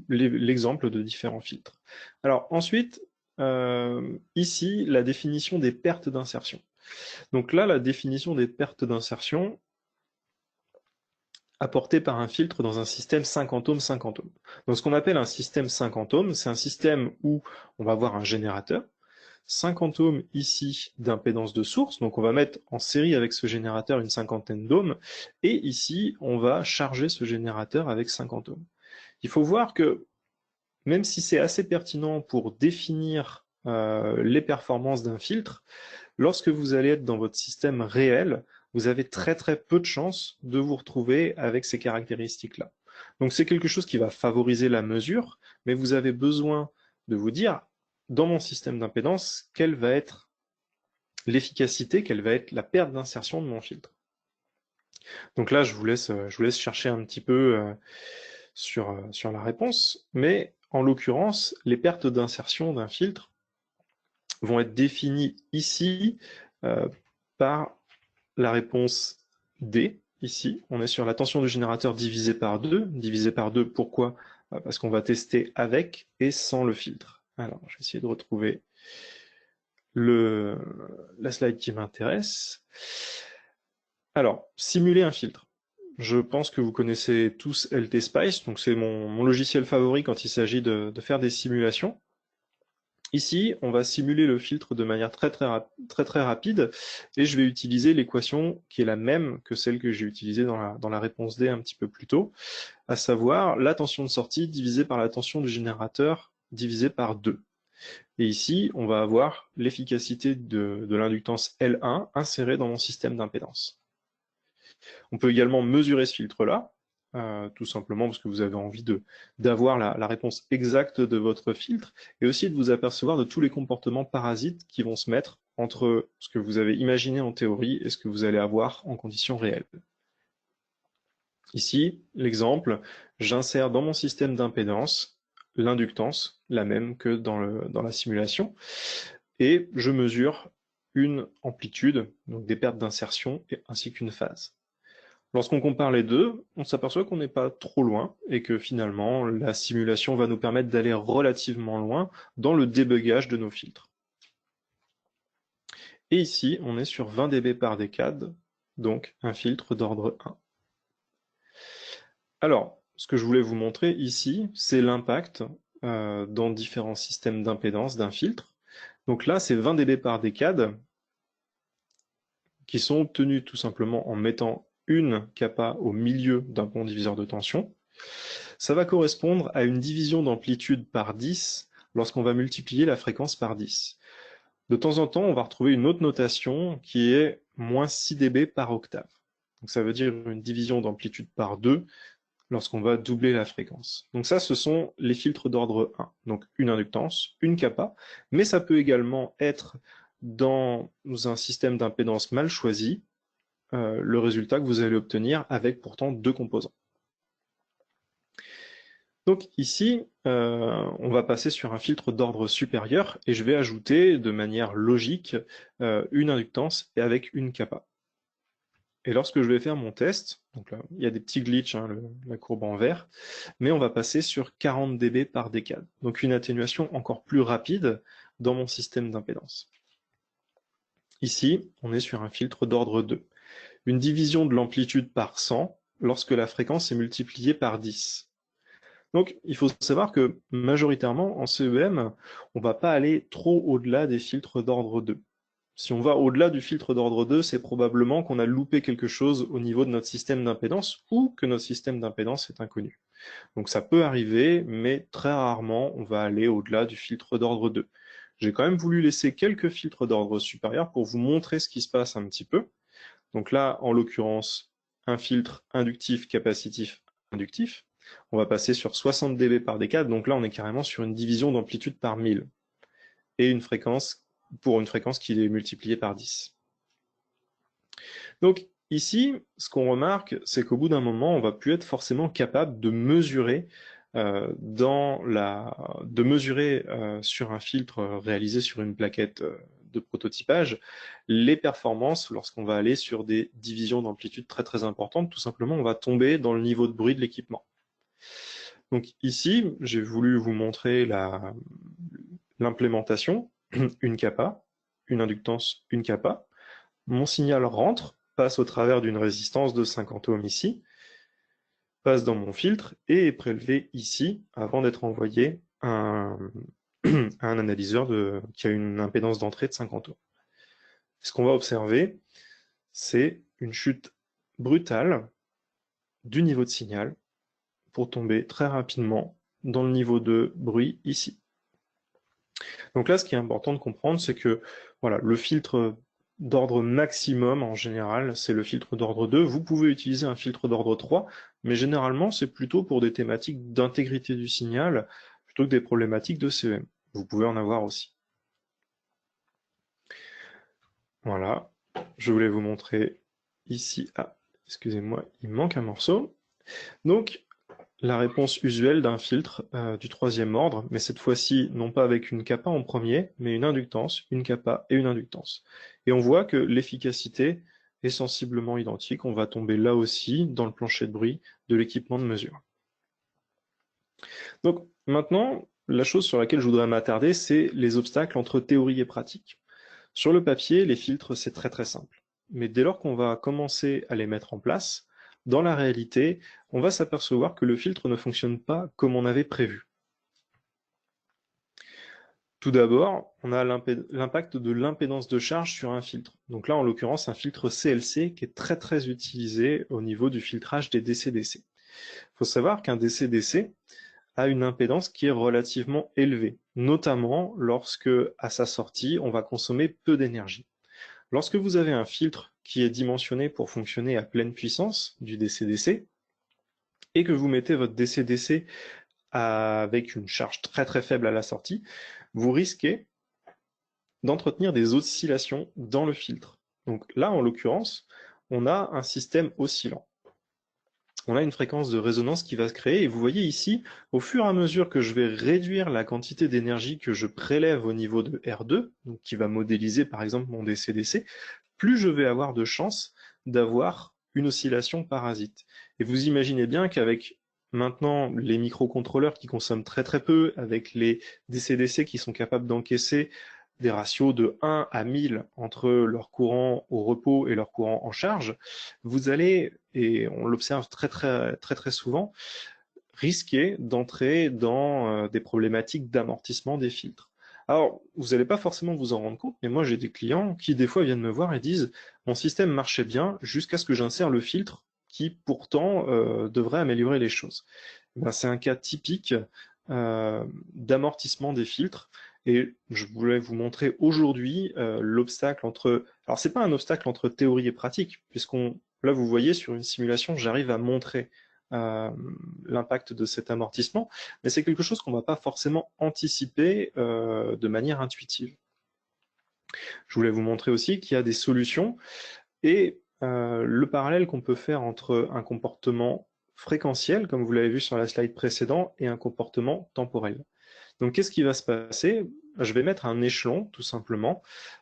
[SPEAKER 3] l'exemple de différents filtres. Alors ensuite, ici, la définition des pertes d'insertion. Donc là, la définition des pertes d'insertion apportée par un filtre dans un système 50 ohms 50 ohms. Donc ce qu'on appelle un système 50 ohms, c'est un système où on va avoir un générateur, 50 ohms ici d'impédance de source, donc on va mettre en série avec ce générateur une cinquantaine d'ohms, et ici on va charger ce générateur avec 50 ohms. Il faut voir que même si c'est assez pertinent pour définir les performances d'un filtre, lorsque vous allez être dans votre système réel, vous avez très très peu de chances de vous retrouver avec ces caractéristiques-là. Donc c'est quelque chose qui va favoriser la mesure, mais vous avez besoin de vous dire, dans mon système d'impédance, quelle va être l'efficacité, quelle va être la perte d'insertion de mon filtre. Donc là, je vous laisse chercher un petit peu sur la réponse, mais en l'occurrence, les pertes d'insertion d'un filtre vont être définies ici par la réponse D. Ici, on est sur la tension du générateur divisé par 2. Divisé par 2, pourquoi? Parce qu'on va tester avec et sans le filtre. Alors, je vais essayer de retrouver la slide qui m'intéresse. Alors, simuler un filtre. Je pense que vous connaissez tous LTSpice, donc c'est mon logiciel favori quand il s'agit de faire des simulations. Ici, on va simuler le filtre de manière très rapide et je vais utiliser l'équation qui est la même que celle que j'ai utilisée dans la réponse D un petit peu plus tôt, à savoir la tension de sortie divisée par la tension du générateur divisée par 2. Et ici, on va avoir l'efficacité de l'inductance L1 insérée dans mon système d'impédance. On peut également mesurer ce filtre-là, tout simplement parce que vous avez envie d'avoir la réponse exacte de votre filtre, et aussi de vous apercevoir de tous les comportements parasites qui vont se mettre entre ce que vous avez imaginé en théorie et ce que vous allez avoir en conditions réelles. Ici, l'exemple, j'insère dans mon système d'impédance l'inductance, la même que dans la simulation, et je mesure une amplitude, donc des pertes d'insertion, ainsi qu'une phase. Lorsqu'on compare les deux, on s'aperçoit qu'on n'est pas trop loin et que finalement, la simulation va nous permettre d'aller relativement loin dans le débugage de nos filtres. Et ici, on est sur 20 dB par décade, donc un filtre d'ordre 1. Alors, ce que je voulais vous montrer ici, c'est l'impact dans différents systèmes d'impédance d'un filtre. Donc là, c'est 20 dB par décade qui sont obtenus tout simplement en mettant une kappa au milieu d'un pont diviseur de tension. Ça va correspondre à une division d'amplitude par 10 lorsqu'on va multiplier la fréquence par 10. De temps en temps, on va retrouver une autre notation qui est moins 6 dB par octave. Donc ça veut dire une division d'amplitude par 2 lorsqu'on va doubler la fréquence. Donc ça, ce sont les filtres d'ordre 1. Donc une inductance, une kappa, mais ça peut également être dans un système d'impédance mal choisi, le résultat que vous allez obtenir avec pourtant deux composants. Donc ici, on va passer sur un filtre d'ordre supérieur et je vais ajouter de manière logique une inductance et avec une kappa. Et lorsque je vais faire mon test, donc là, il y a des petits glitches, hein, la courbe en vert, mais on va passer sur 40 dB par décade. Donc une atténuation encore plus rapide dans mon système d'impédance. Ici, on est sur un filtre d'ordre 2. Une division de l'amplitude par 100 lorsque la fréquence est multipliée par 10. Donc, il faut savoir que majoritairement, en CEM, on ne va pas aller trop au-delà des filtres d'ordre 2. Si on va au-delà du filtre d'ordre 2, c'est probablement qu'on a loupé quelque chose au niveau de notre système d'impédance ou que notre système d'impédance est inconnu. Donc ça peut arriver, mais très rarement, on va aller au-delà du filtre d'ordre 2. J'ai quand même voulu laisser quelques filtres d'ordre supérieur pour vous montrer ce qui se passe un petit peu. Donc là, en l'occurrence, un filtre inductif, capacitif, inductif. On va passer sur 60 dB par décade, donc là on est carrément sur une division d'amplitude par 1000 et une fréquence pour une fréquence qui est multipliée par 10. Donc ici, ce qu'on remarque, c'est qu'au bout d'un moment, on va plus être forcément capable de mesurer sur un filtre réalisé sur une plaquette de prototypage les performances lorsqu'on va aller sur des divisions d'amplitude très très importantes. Tout simplement, on va tomber dans le niveau de bruit de l'équipement. Donc ici, j'ai voulu vous montrer l'implémentation, une capa, une inductance, une capa. Mon signal rentre, passe au travers d'une résistance de 50 ohms ici, passe dans mon filtre et est prélevé ici avant d'être envoyé à un analyseur qui a une impédance d'entrée de 50 ohms. Ce qu'on va observer, c'est une chute brutale du niveau de signal pour tomber très rapidement dans le niveau de bruit ici. Donc là, ce qui est important de comprendre, c'est que voilà, le filtre d'ordre maximum, en général, c'est le filtre d'ordre 2. Vous pouvez utiliser un filtre d'ordre 3, mais généralement, c'est plutôt pour des thématiques d'intégrité du signal, plutôt que des problématiques de CEM. Vous pouvez en avoir aussi. Voilà, je voulais vous montrer ici. Ah, excusez-moi, il manque un morceau. Donc, la réponse usuelle d'un filtre du troisième ordre, mais cette fois-ci, non pas avec une capa en premier, mais une inductance, une capa et une inductance. Et on voit que l'efficacité est sensiblement identique. On va tomber là aussi dans le plancher de bruit de l'équipement de mesure. Donc maintenant, la chose sur laquelle je voudrais m'attarder, c'est les obstacles entre théorie et pratique. Sur le papier, les filtres, c'est très très simple. Mais dès lors qu'on va commencer à les mettre en place, dans la réalité, on va s'apercevoir que le filtre ne fonctionne pas comme on avait prévu. Tout d'abord, on a l'impact de l'impédance de charge sur un filtre. Donc là, en l'occurrence, un filtre CLC qui est très très utilisé au niveau du filtrage des DC-DC. Il faut savoir qu'un DC-DC a une impédance qui est relativement élevée, notamment lorsque, à sa sortie, on va consommer peu d'énergie. Lorsque vous avez un filtre qui est dimensionné pour fonctionner à pleine puissance du DC-DC, et que vous mettez votre DC-DC avec une charge très très faible à la sortie, vous risquez d'entretenir des oscillations dans le filtre. Donc là, en l'occurrence, on a un système oscillant. On a une fréquence de résonance qui va se créer, et vous voyez ici, au fur et à mesure que je vais réduire la quantité d'énergie que je prélève au niveau de R2, donc qui va modéliser par exemple mon DC-DC, plus je vais avoir de chances d'avoir une oscillation parasite. Et vous imaginez bien qu'avec maintenant les microcontrôleurs qui consomment très très peu, avec les DC-DC qui sont capables d'encaisser des ratios de 1 à 1000 entre leur courant au repos et leur courant en charge, vous allez, et on l'observe très souvent, risquer d'entrer dans des problématiques d'amortissement des filtres. Alors, vous n'allez pas forcément vous en rendre compte, mais moi j'ai des clients qui des fois viennent me voir et disent « mon système marchait bien jusqu'à ce que j'insère le filtre qui pourtant devrait améliorer les choses ». C'est un cas typique d'amortissement des filtres. Et je voulais vous montrer aujourd'hui l'obstacle entre... Alors, c'est pas un obstacle entre théorie et pratique, là, vous voyez, sur une simulation, j'arrive à montrer l'impact de cet amortissement, mais c'est quelque chose qu'on ne va pas forcément anticiper de manière intuitive. Je voulais vous montrer aussi qu'il y a des solutions et le parallèle qu'on peut faire entre un comportement fréquentiel, comme vous l'avez vu sur la slide précédente, et un comportement temporel. Donc, qu'est-ce qui va se passer? Je vais mettre un échelon, tout simplement,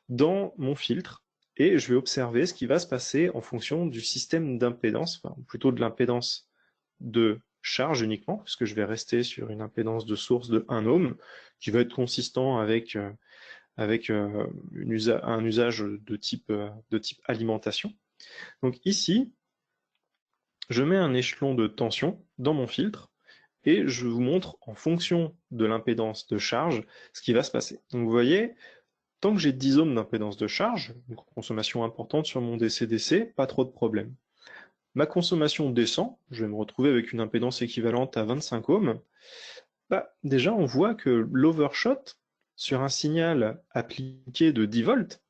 [SPEAKER 3] dans mon filtre et je vais observer ce qui va se passer en fonction du système d'impédance, enfin, plutôt de l'impédance de charge uniquement, puisque je vais rester sur une impédance de source de 1 ohm, qui va être consistant avec un usage de type alimentation. Donc ici, je mets un échelon de tension dans mon filtre, et je vous montre en fonction de l'impédance de charge ce qui va se passer. Donc vous voyez, tant que j'ai 10 ohms d'impédance de charge, une consommation importante sur mon DC-DC, pas trop de problème. Ma consommation descend, je vais me retrouver avec une impédance équivalente à 25 ohms. Déjà, on voit que l'overshot, sur un signal appliqué de 10 volts,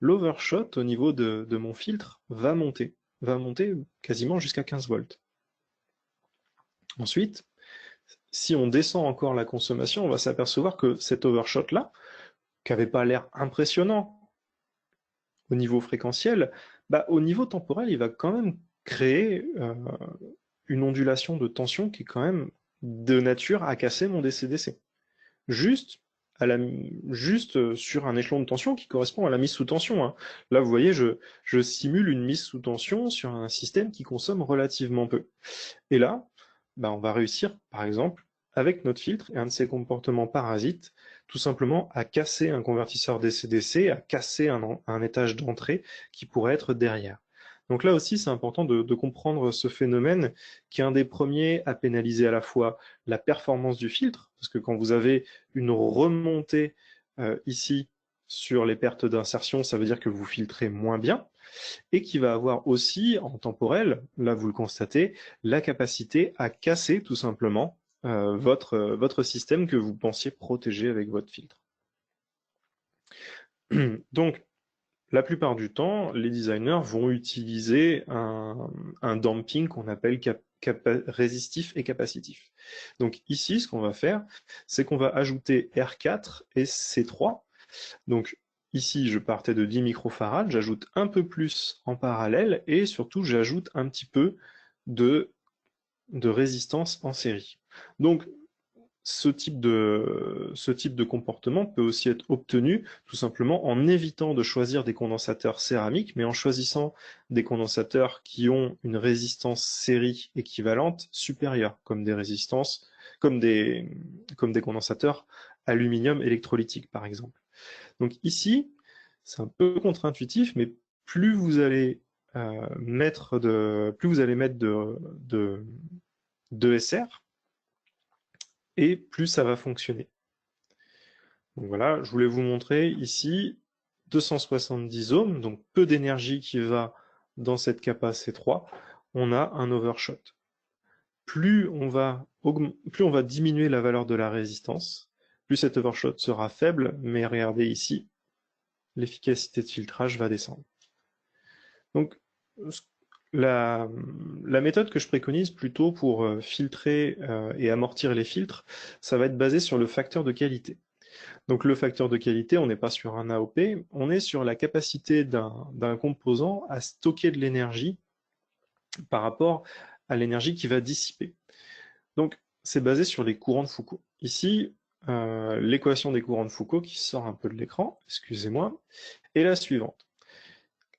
[SPEAKER 3] l'overshot au niveau de mon filtre va monter quasiment jusqu'à 15 volts. Ensuite, si on descend encore la consommation, on va s'apercevoir que cet overshot-là, qui n'avait pas l'air impressionnant au niveau fréquentiel, au niveau temporel, il va quand même créer une ondulation de tension qui est quand même de nature à casser mon DC-DC. Juste, juste sur un échelon de tension qui correspond à la mise sous tension, hein. Là, vous voyez, je simule une mise sous tension sur un système qui consomme relativement peu. Et là, on va réussir, par exemple, avec notre filtre et un de ses comportements parasites, tout simplement à casser un convertisseur DC-DC, à casser un étage d'entrée qui pourrait être derrière. Donc là aussi, c'est important de comprendre ce phénomène qui est un des premiers à pénaliser à la fois la performance du filtre, parce que quand vous avez une remontée ici sur les pertes d'insertion, ça veut dire que vous filtrez moins bien, et qui va avoir aussi, en temporel, là vous le constatez, la capacité à casser tout simplement votre système que vous pensiez protéger avec votre filtre. Donc, la plupart du temps, les designers vont utiliser un damping qu'on appelle résistif et capacitif. Donc ici, ce qu'on va faire, c'est qu'on va ajouter R4 et C3. Donc ici, je partais de 10 microfarads, j'ajoute un peu plus en parallèle et surtout, j'ajoute un petit peu de résistance en série. Donc, ce type de comportement peut aussi être obtenu tout simplement en évitant de choisir des condensateurs céramiques, mais en choisissant des condensateurs qui ont une résistance série équivalente supérieure, comme des condensateurs aluminium électrolytique, par exemple. Donc ici, c'est un peu contre-intuitif, mais plus vous allez mettre de SR, et plus ça va fonctionner. Donc voilà, je voulais vous montrer ici 270 ohms, donc peu d'énergie qui va dans cette capa C3, on a un overshot. Plus on va diminuer la valeur de la résistance, plus cet overshot sera faible, mais regardez ici, l'efficacité de filtrage va descendre. Donc, la méthode que je préconise plutôt pour filtrer et amortir les filtres, ça va être basé sur le facteur de qualité. Donc le facteur de qualité, on n'est pas sur un AOP, on est sur la capacité d'un composant à stocker de l'énergie par rapport à l'énergie qu'il va dissiper. Donc c'est basé sur les courants de Foucault. Ici, l'équation des courants de Foucault qui sort un peu de l'écran, excusez-moi, est la suivante.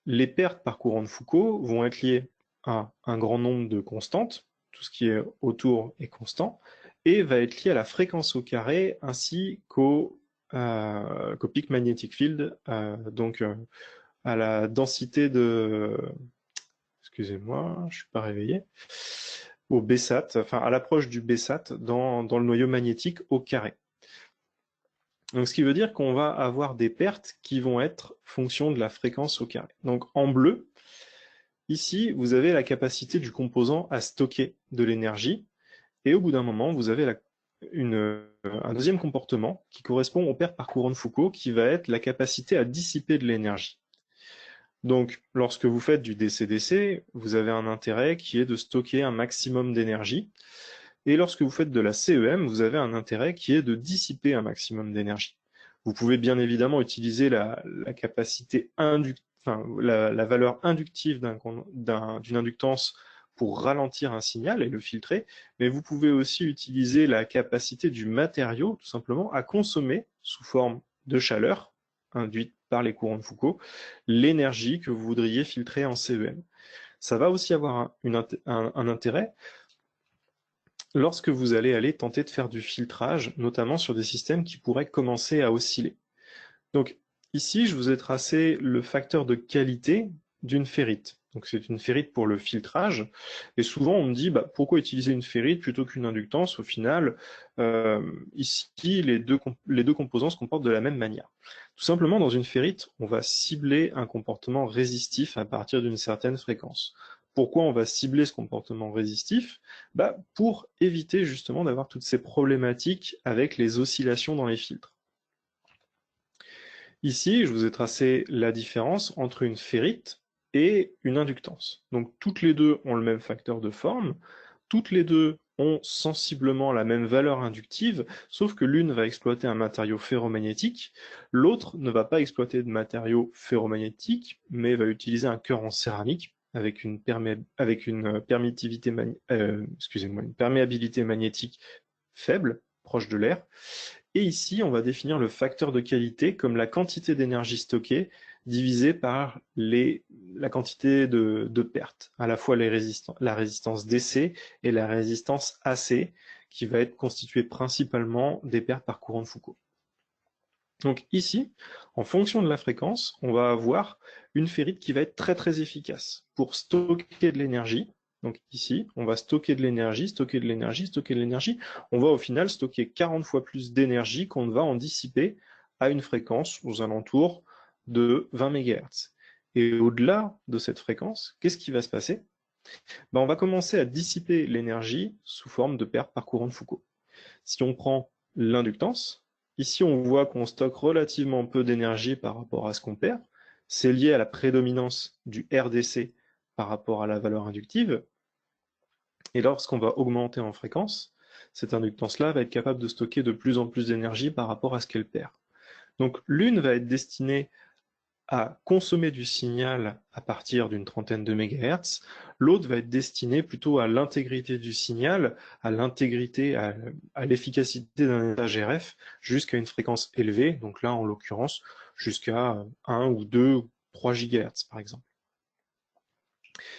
[SPEAKER 3] Les pertes par courant de Foucault vont être liées à un grand nombre de constantes, tout ce qui est autour est constant, et va être lié à la fréquence au carré ainsi qu'au pic magnetic field, donc à la densité de... Excusez-moi, je suis pas réveillé. Au BSAT, enfin à l'approche du BSAT dans le noyau magnétique au carré. Donc, ce qui veut dire qu'on va avoir des pertes qui vont être fonction de la fréquence au carré. Donc, en bleu, ici, vous avez la capacité du composant à stocker de l'énergie. Et au bout d'un moment, vous avez un deuxième comportement qui correspond aux pertes par courant de Foucault, qui va être la capacité à dissiper de l'énergie. Donc, lorsque vous faites du DC-DC, vous avez un intérêt qui est de stocker un maximum d'énergie. Et lorsque vous faites de la CEM, vous avez un intérêt qui est de dissiper un maximum d'énergie. Vous pouvez bien évidemment utiliser la capacité la valeur inductive d'une inductance pour ralentir un signal et le filtrer, mais vous pouvez aussi utiliser la capacité du matériau, tout simplement, à consommer sous forme de chaleur induite par les courants de Foucault, l'énergie que vous voudriez filtrer en CEM. Ça va aussi avoir un intérêt lorsque vous allez tenter de faire du filtrage, notamment sur des systèmes qui pourraient commencer à osciller. Donc ici, je vous ai tracé le facteur de qualité d'une ferrite. Donc c'est une ferrite pour le filtrage. Et souvent, on me dit, pourquoi utiliser une ferrite plutôt qu'une inductance? Au final, ici, les deux composants se comportent de la même manière. Tout simplement, dans une ferrite, on va cibler un comportement résistif à partir d'une certaine fréquence. Pourquoi on va cibler ce comportement résistif? Pour éviter justement d'avoir toutes ces problématiques avec les oscillations dans les filtres. Ici, je vous ai tracé la différence entre une ferrite et une inductance. Donc toutes les deux ont le même facteur de forme, toutes les deux ont sensiblement la même valeur inductive, sauf que l'une va exploiter un matériau ferromagnétique, l'autre ne va pas exploiter de matériau ferromagnétique, mais va utiliser un cœur en céramique avec une perméabilité magnétique faible, proche de l'air. Et ici, on va définir le facteur de qualité comme la quantité d'énergie stockée divisée par la quantité de perte, à la fois la résistance DC et la résistance AC, qui va être constituée principalement des pertes par courant de Foucault. Donc ici, en fonction de la fréquence, on va avoir une ferrite qui va être très très efficace pour stocker de l'énergie. Donc ici, on va stocker de l'énergie, stocker de l'énergie, stocker de l'énergie. On va au final stocker 40 fois plus d'énergie qu'on ne va en dissiper à une fréquence aux alentours de 20 MHz. Et au-delà de cette fréquence, qu'est-ce qui va se passer? On va commencer à dissiper l'énergie sous forme de perte par courant de Foucault. Si on prend l'inductance, ici on voit qu'on stocke relativement peu d'énergie par rapport à ce qu'on perd. C'est lié à la prédominance du RDC par rapport à la valeur inductive. Et lorsqu'on va augmenter en fréquence, cette inductance-là va être capable de stocker de plus en plus d'énergie par rapport à ce qu'elle perd. Donc l'une va être destinée à consommer du signal à partir d'une trentaine de MHz, l'autre va être destiné plutôt à l'intégrité du signal, à l'intégrité, à l'efficacité d'un étage RF jusqu'à une fréquence élevée, donc là en l'occurrence jusqu'à 1 ou 2 ou 3 GHz par exemple.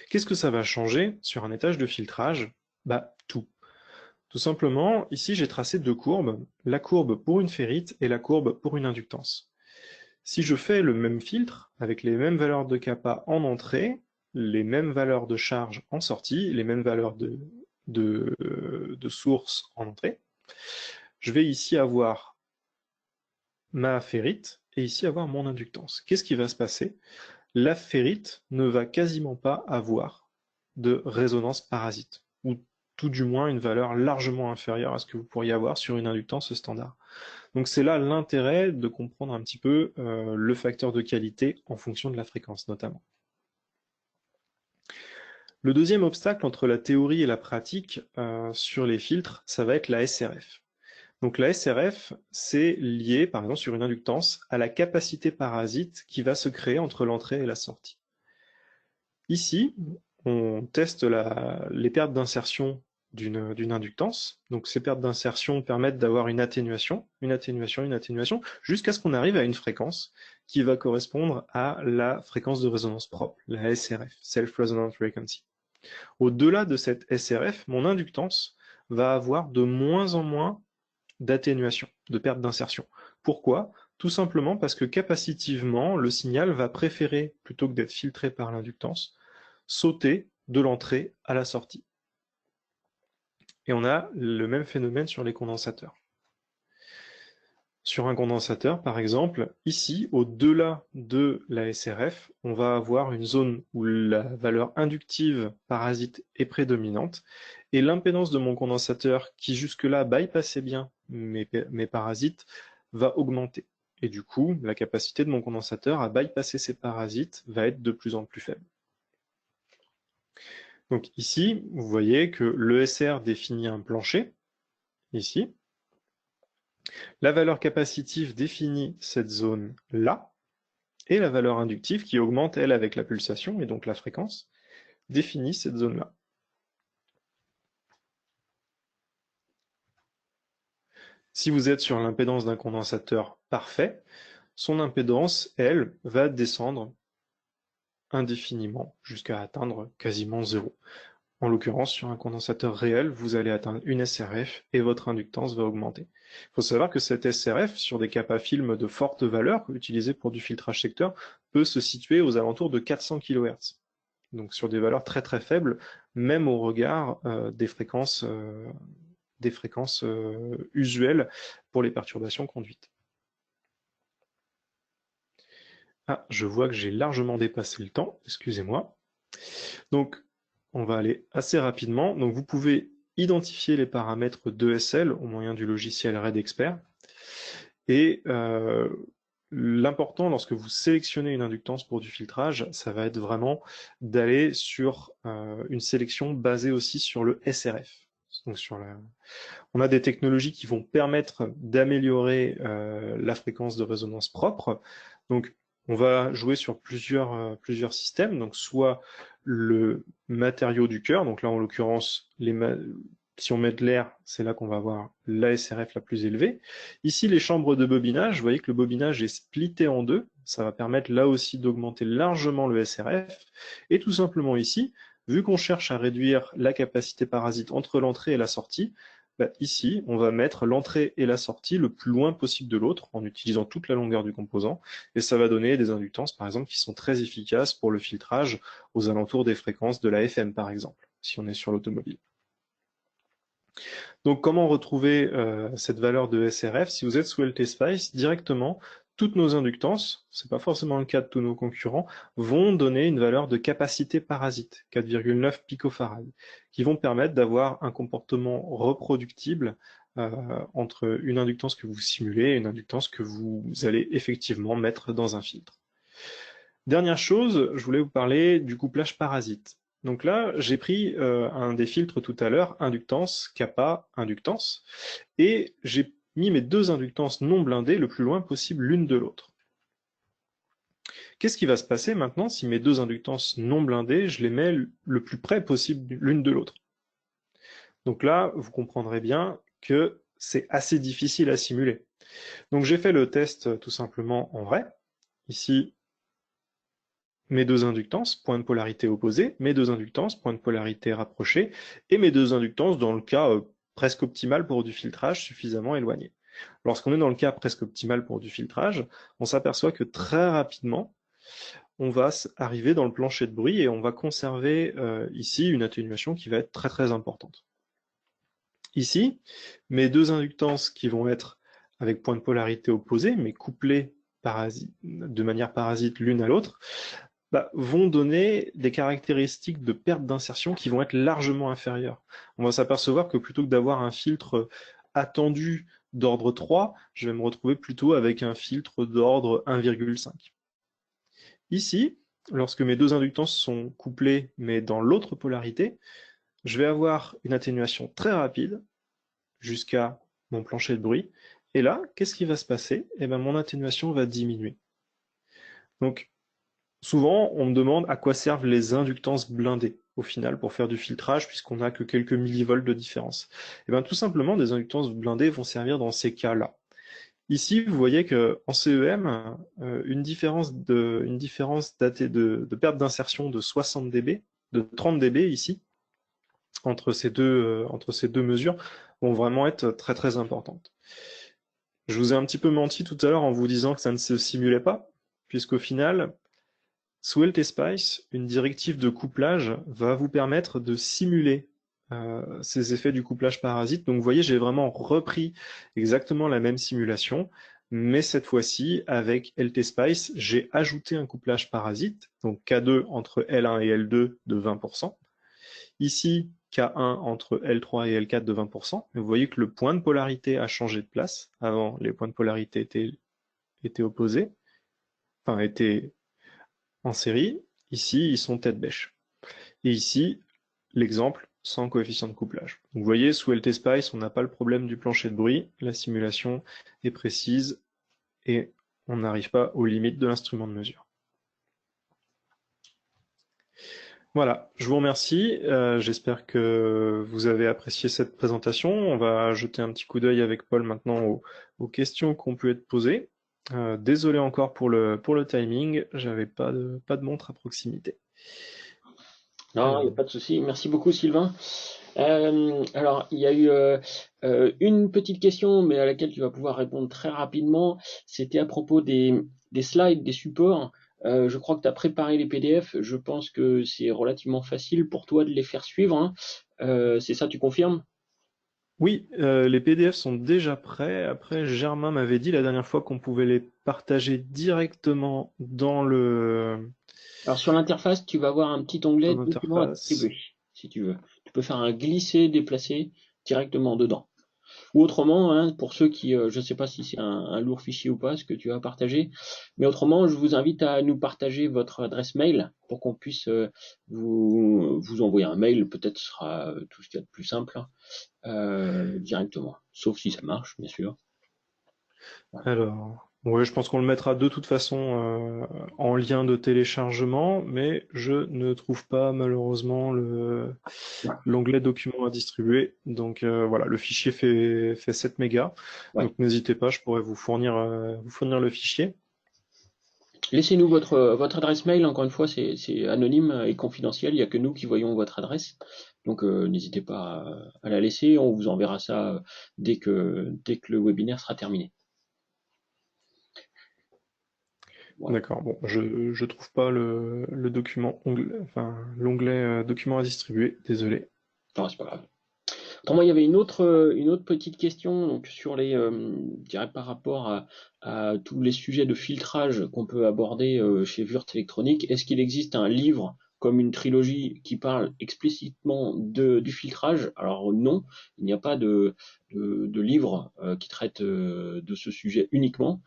[SPEAKER 3] Qu'est-ce que ça va changer sur un étage de filtrage? Tout. Tout simplement, ici j'ai tracé deux courbes, la courbe pour une ferrite et la courbe pour une inductance. Si je fais le même filtre, avec les mêmes valeurs de kappa en entrée, les mêmes valeurs de charge en sortie, les mêmes valeurs de source en entrée, je vais ici avoir ma ferrite et ici avoir mon inductance. Qu'est-ce qui va se passer? La ferrite ne va quasiment pas avoir de résonance parasite, ou tout du moins une valeur largement inférieure à ce que vous pourriez avoir sur une inductance standard. Donc c'est là l'intérêt de comprendre un petit peu le facteur de qualité en fonction de la fréquence notamment. Le deuxième obstacle entre la théorie et la pratique sur les filtres, ça va être la SRF. Donc la SRF, c'est lié, par exemple sur une inductance, à la capacité parasite qui va se créer entre l'entrée et la sortie. Ici, on teste les pertes d'insertion d'une inductance. Donc ces pertes d'insertion permettent d'avoir une atténuation, jusqu'à ce qu'on arrive à une fréquence qui va correspondre à la fréquence de résonance propre, la SRF, Self-Resonant Frequency. Au-delà de cette SRF, mon inductance va avoir de moins en moins d'atténuation, de perte d'insertion. Pourquoi? Tout simplement parce que capacitivement, le signal va préférer, plutôt que d'être filtré par l'inductance, sauter de l'entrée à la sortie. Et on a le même phénomène sur les condensateurs. Sur un condensateur, par exemple, ici, au-delà de la SRF, on va avoir une zone où la valeur inductive parasite est prédominante, et l'impédance de mon condensateur, qui jusque-là bypassait bien mes parasites, va augmenter. Et du coup, la capacité de mon condensateur à bypasser ces parasites va être de plus en plus faible. Donc ici, vous voyez que l'ESR définit un plancher, ici. La valeur capacitive définit cette zone-là, et la valeur inductive, qui augmente, elle, avec la pulsation, et donc la fréquence, définit cette zone-là. Si vous êtes sur l'impédance d'un condensateur parfait, son impédance, elle, va descendre indéfiniment jusqu'à atteindre quasiment 0. En l'occurrence, sur un condensateur réel, vous allez atteindre une SRF et votre inductance va augmenter. Il faut savoir que cette SRF, sur des kappa films de forte valeur, utilisés pour du filtrage secteur, peut se situer aux alentours de 400 kHz. Donc sur des valeurs très très faibles, même au regard des fréquences usuelles pour les perturbations conduites. Ah, je vois que j'ai largement dépassé le temps, excusez-moi. Donc, on va aller assez rapidement. Donc, vous pouvez identifier les paramètres d'ESL au moyen du logiciel RedExpert. Et l'important lorsque vous sélectionnez une inductance pour du filtrage, ça va être vraiment d'aller sur une sélection basée aussi sur le SRF. Donc on a des technologies qui vont permettre d'améliorer la fréquence de résonance propre. Donc, on va jouer sur plusieurs systèmes. Donc, soit le matériau du cœur. Donc là, en l'occurrence, si on met de l'air, c'est là qu'on va avoir l'ASRF la plus élevée. Ici, les chambres de bobinage. Vous voyez que le bobinage est splitté en deux. Ça va permettre là aussi d'augmenter largement le SRF. Et tout simplement ici, vu qu'on cherche à réduire la capacité parasite entre l'entrée et la sortie, ici, on va mettre l'entrée et la sortie le plus loin possible de l'autre en utilisant toute la longueur du composant. Et ça va donner des inductances, par exemple, qui sont très efficaces pour le filtrage aux alentours des fréquences de la FM, par exemple, si on est sur l'automobile. Donc, comment retrouver cette valeur de SRF? Si vous êtes sous LT-Spice, directement, toutes nos inductances, c'est pas forcément le cas de tous nos concurrents, vont donner une valeur de capacité parasite, 4,9 picofarad, qui vont permettre d'avoir un comportement reproductible entre une inductance que vous simulez et une inductance que vous allez effectivement mettre dans un filtre. Dernière chose, je voulais vous parler du couplage parasite. Donc là, j'ai pris un des filtres tout à l'heure, inductance, kappa, inductance, et j'ai mis mes deux inductances non blindées le plus loin possible l'une de l'autre. Qu'est-ce qui va se passer maintenant si mes deux inductances non blindées, je les mets le plus près possible l'une de l'autre? Donc là, vous comprendrez bien que c'est assez difficile à simuler. Donc j'ai fait le test tout simplement en vrai. Ici, mes deux inductances, point de polarité opposé, mes deux inductances, point de polarité rapproché, et mes deux inductances dans le cas presque optimal pour du filtrage suffisamment éloigné. Lorsqu'on est dans le cas presque optimal pour du filtrage, on s'aperçoit que très rapidement, on va arriver dans le plancher de bruit et on va conserver ici une atténuation qui va être très très importante. Ici, mes deux inductances qui vont être avec point de polarité opposé, mais couplées de manière parasite l'une à l'autre, vont donner des caractéristiques de perte d'insertion qui vont être largement inférieures. On va s'apercevoir que plutôt que d'avoir un filtre attendu d'ordre 3, je vais me retrouver plutôt avec un filtre d'ordre 1,5. Ici, lorsque mes deux inductances sont couplées mais dans l'autre polarité, je vais avoir une atténuation très rapide jusqu'à mon plancher de bruit. Et là, qu'est-ce qui va se passer? Eh bien, mon atténuation va diminuer. Donc, souvent, on me demande à quoi servent les inductances blindées au final pour faire du filtrage puisqu'on n'a que quelques millivolts de différence. Et bien tout simplement, des inductances blindées vont servir dans ces cas-là. Ici, vous voyez qu'en CEM, une différence de perte d'insertion de 60 dB, de 30 dB ici, entre ces deux mesures, vont vraiment être très très importantes. Je vous ai un petit peu menti tout à l'heure en vous disant que ça ne se simulait pas, puisqu'au final, sous LT-Spice, une directive de couplage va vous permettre de simuler ces effets du couplage parasite. Donc vous voyez, j'ai vraiment repris exactement la même simulation, mais cette fois-ci, avec LT-Spice, j'ai ajouté un couplage parasite, donc K2 entre L1 et L2 de 20%. Ici, K1 entre L3 et L4 de 20%. Et vous voyez que le point de polarité a changé de place. Avant, les points de polarité étaient opposés, enfin étaient en série. Ici, ils sont tête bêche. Et ici, l'exemple sans coefficient de couplage. Donc vous voyez, sous LT-Spice, on n'a pas le problème du plancher de bruit. La simulation est précise et on n'arrive pas aux limites de l'instrument de mesure. Voilà, je vous remercie. J'espère que vous avez apprécié cette présentation. On va jeter un petit coup d'œil avec Paul maintenant aux questions qu'on peut être posées. Désolé encore pour le timing, j'avais pas de montre à proximité.
[SPEAKER 2] Non, il n'y a pas de souci. Merci beaucoup, Sylvain. Alors, il y a eu une petite question, mais à laquelle tu vas pouvoir répondre très rapidement. C'était à propos des slides, des supports. Je crois que tu as préparé les PDF. Je pense que c'est relativement facile pour toi de les faire suivre, hein. C'est ça, tu confirmes?
[SPEAKER 3] Oui, les PDF sont déjà prêts. Après, Germain m'avait dit la dernière fois qu'on pouvait les partager directement dans le...
[SPEAKER 2] Alors, sur l'interface, tu vas avoir un petit onglet documents à distribuer, si tu veux. Tu peux faire un glisser, déplacer directement dedans. Ou autrement, hein, pour ceux qui, je ne sais pas si c'est un lourd fichier ou pas, ce que tu as partagé, mais autrement, je vous invite à nous partager votre adresse mail pour qu'on puisse vous envoyer un mail, peut-être ce sera tout ce qu'il y a de plus simple, directement. Sauf si ça marche, bien sûr. Voilà.
[SPEAKER 3] Alors, ouais, je pense qu'on le mettra de toute façon en lien de téléchargement, mais je ne trouve pas malheureusement l'onglet documents à distribuer. Donc voilà, le fichier fait 7 mégas.
[SPEAKER 2] Ouais.
[SPEAKER 3] Donc n'hésitez pas, je pourrais vous fournir le fichier.
[SPEAKER 2] Laissez-nous votre adresse mail, encore une fois, c'est anonyme et confidentiel, il n'y a que nous qui voyons votre adresse. Donc n'hésitez pas à la laisser, on vous enverra ça dès que le webinaire sera terminé. Voilà.
[SPEAKER 3] D'accord, bon, je trouve pas le document l'onglet documents à distribuer, désolé.
[SPEAKER 2] Non, c'est pas grave. Autrement, il y avait une autre petite question donc sur je dirais par rapport à tous les sujets de filtrage qu'on peut aborder chez Würth Electronic. Est-ce qu'il existe un livre comme une trilogie qui parle explicitement du filtrage? Alors non, il n'y a pas de livre qui traite de ce sujet uniquement.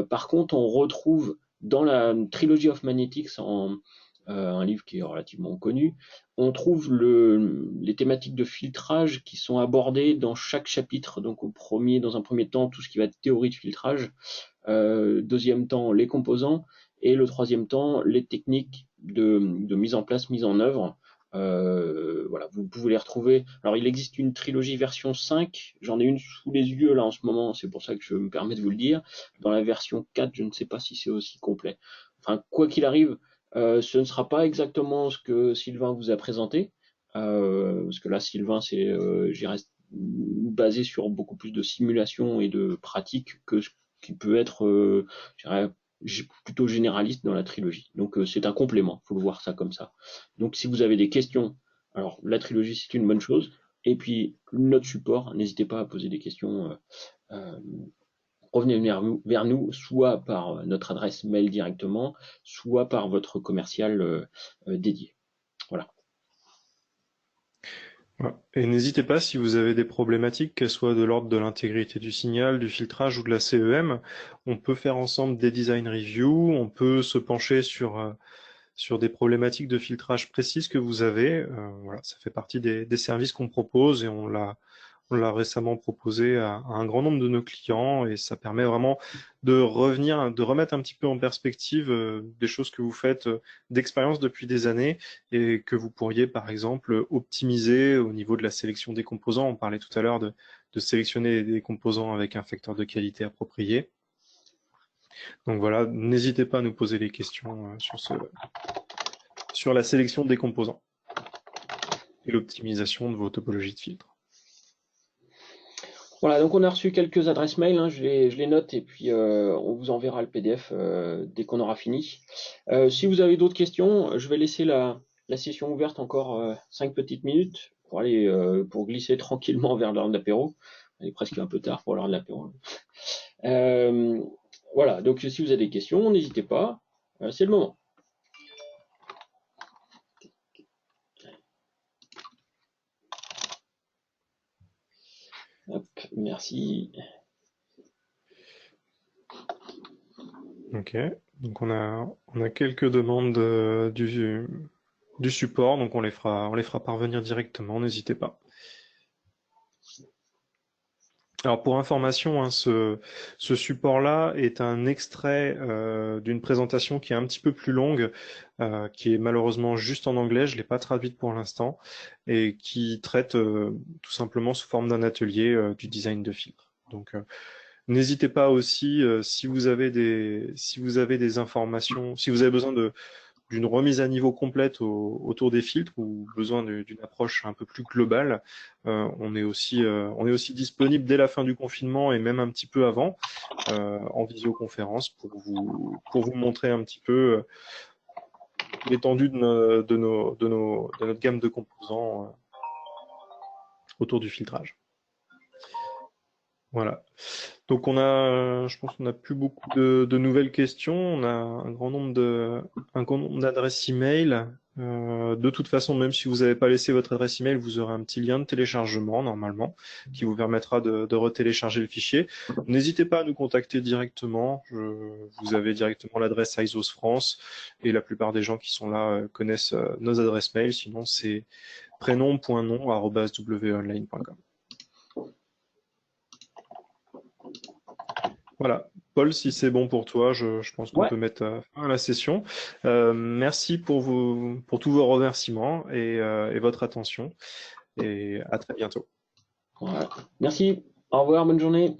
[SPEAKER 2] Par contre, on retrouve dans la Trilogy of Magnetics, un livre qui est relativement connu, on trouve les thématiques de filtrage qui sont abordées dans chaque chapitre. Donc dans un premier temps, tout ce qui va être théorie de filtrage, deuxième temps, les composants, et le troisième temps, les techniques de mise en place, mise en œuvre. Voilà, vous pouvez les retrouver. Alors, il existe une trilogie version 5, j'en ai une sous les yeux là en ce moment, c'est pour ça que je me permets de vous le dire. Dans la version 4, je ne sais pas si c'est aussi complet. Enfin, quoi qu'il arrive, ce ne sera pas exactement ce que Sylvain vous a présenté, parce que là, Sylvain, j'y reste basé sur beaucoup plus de simulation et de pratique que ce qui peut être, je dirais, plutôt généraliste dans la trilogie. Donc c'est un complément, faut le voir ça comme ça. Donc si vous avez des questions, alors la trilogie c'est une bonne chose, et puis notre support, n'hésitez pas à poser des questions, revenez vers nous, soit par notre adresse mail directement, soit par votre commercial dédié. Voilà.
[SPEAKER 3] Ouais. Et n'hésitez pas si vous avez des problématiques, qu'elles soient de l'ordre de l'intégrité du signal, du filtrage ou de la CEM, on peut faire ensemble des design reviews, on peut se pencher sur des problématiques de filtrage précises que vous avez. Voilà, ça fait partie des services qu'on propose et on l'a récemment proposé à un grand nombre de nos clients et ça permet vraiment de remettre un petit peu en perspective des choses que vous faites d'expérience depuis des années et que vous pourriez par exemple optimiser au niveau de la sélection des composants. On parlait tout à l'heure de sélectionner des composants avec un facteur de qualité approprié. Donc voilà, n'hésitez pas à nous poser des questions sur la sélection des composants et l'optimisation de vos topologies de filtres.
[SPEAKER 2] Voilà, donc on a reçu quelques adresses mail, hein, je les note et puis on vous enverra le PDF dès qu'on aura fini. Si vous avez d'autres questions, je vais laisser la session ouverte encore 5 petites minutes pour glisser tranquillement vers l'heure de l'apéro. Il est presque un peu tard pour l'heure de l'apéro. Voilà, donc si vous avez des questions, n'hésitez pas, c'est le moment. Hop, merci.
[SPEAKER 3] Ok, donc on a quelques demandes du support, donc on les fera parvenir directement, n'hésitez pas. Alors pour information, hein, ce support-là est un extrait d'une présentation qui est un petit peu plus longue, qui est malheureusement juste en anglais, je ne l'ai pas traduite pour l'instant, et qui traite tout simplement sous forme d'un atelier du design de filtres. Donc n'hésitez pas aussi, si vous avez des informations, si vous avez besoin d'une remise à niveau complète autour des filtres ou besoin d'une approche un peu plus globale, on est aussi disponible dès la fin du confinement et même un petit peu avant en visioconférence pour vous montrer un petit peu l'étendue de notre gamme de composants autour du filtrage. Voilà. Donc je pense qu'on n'a plus beaucoup de nouvelles questions. On a un grand nombre d'adresses email. De toute façon, même si vous n'avez pas laissé votre adresse email, vous aurez un petit lien de téléchargement normalement qui vous permettra de retélécharger le fichier. N'hésitez pas à nous contacter directement. Vous avez directement l'adresse ISOS France et la plupart des gens qui sont là connaissent nos adresses mail. Sinon, c'est prénom.nom@weonline.com. Voilà. Paul, si c'est bon pour toi, je pense qu'on
[SPEAKER 2] Ouais.
[SPEAKER 3] peut mettre fin à la session. Merci pour tous vos remerciements et votre attention. Et à très bientôt.
[SPEAKER 2] Ouais. Merci. Au revoir, bonne journée.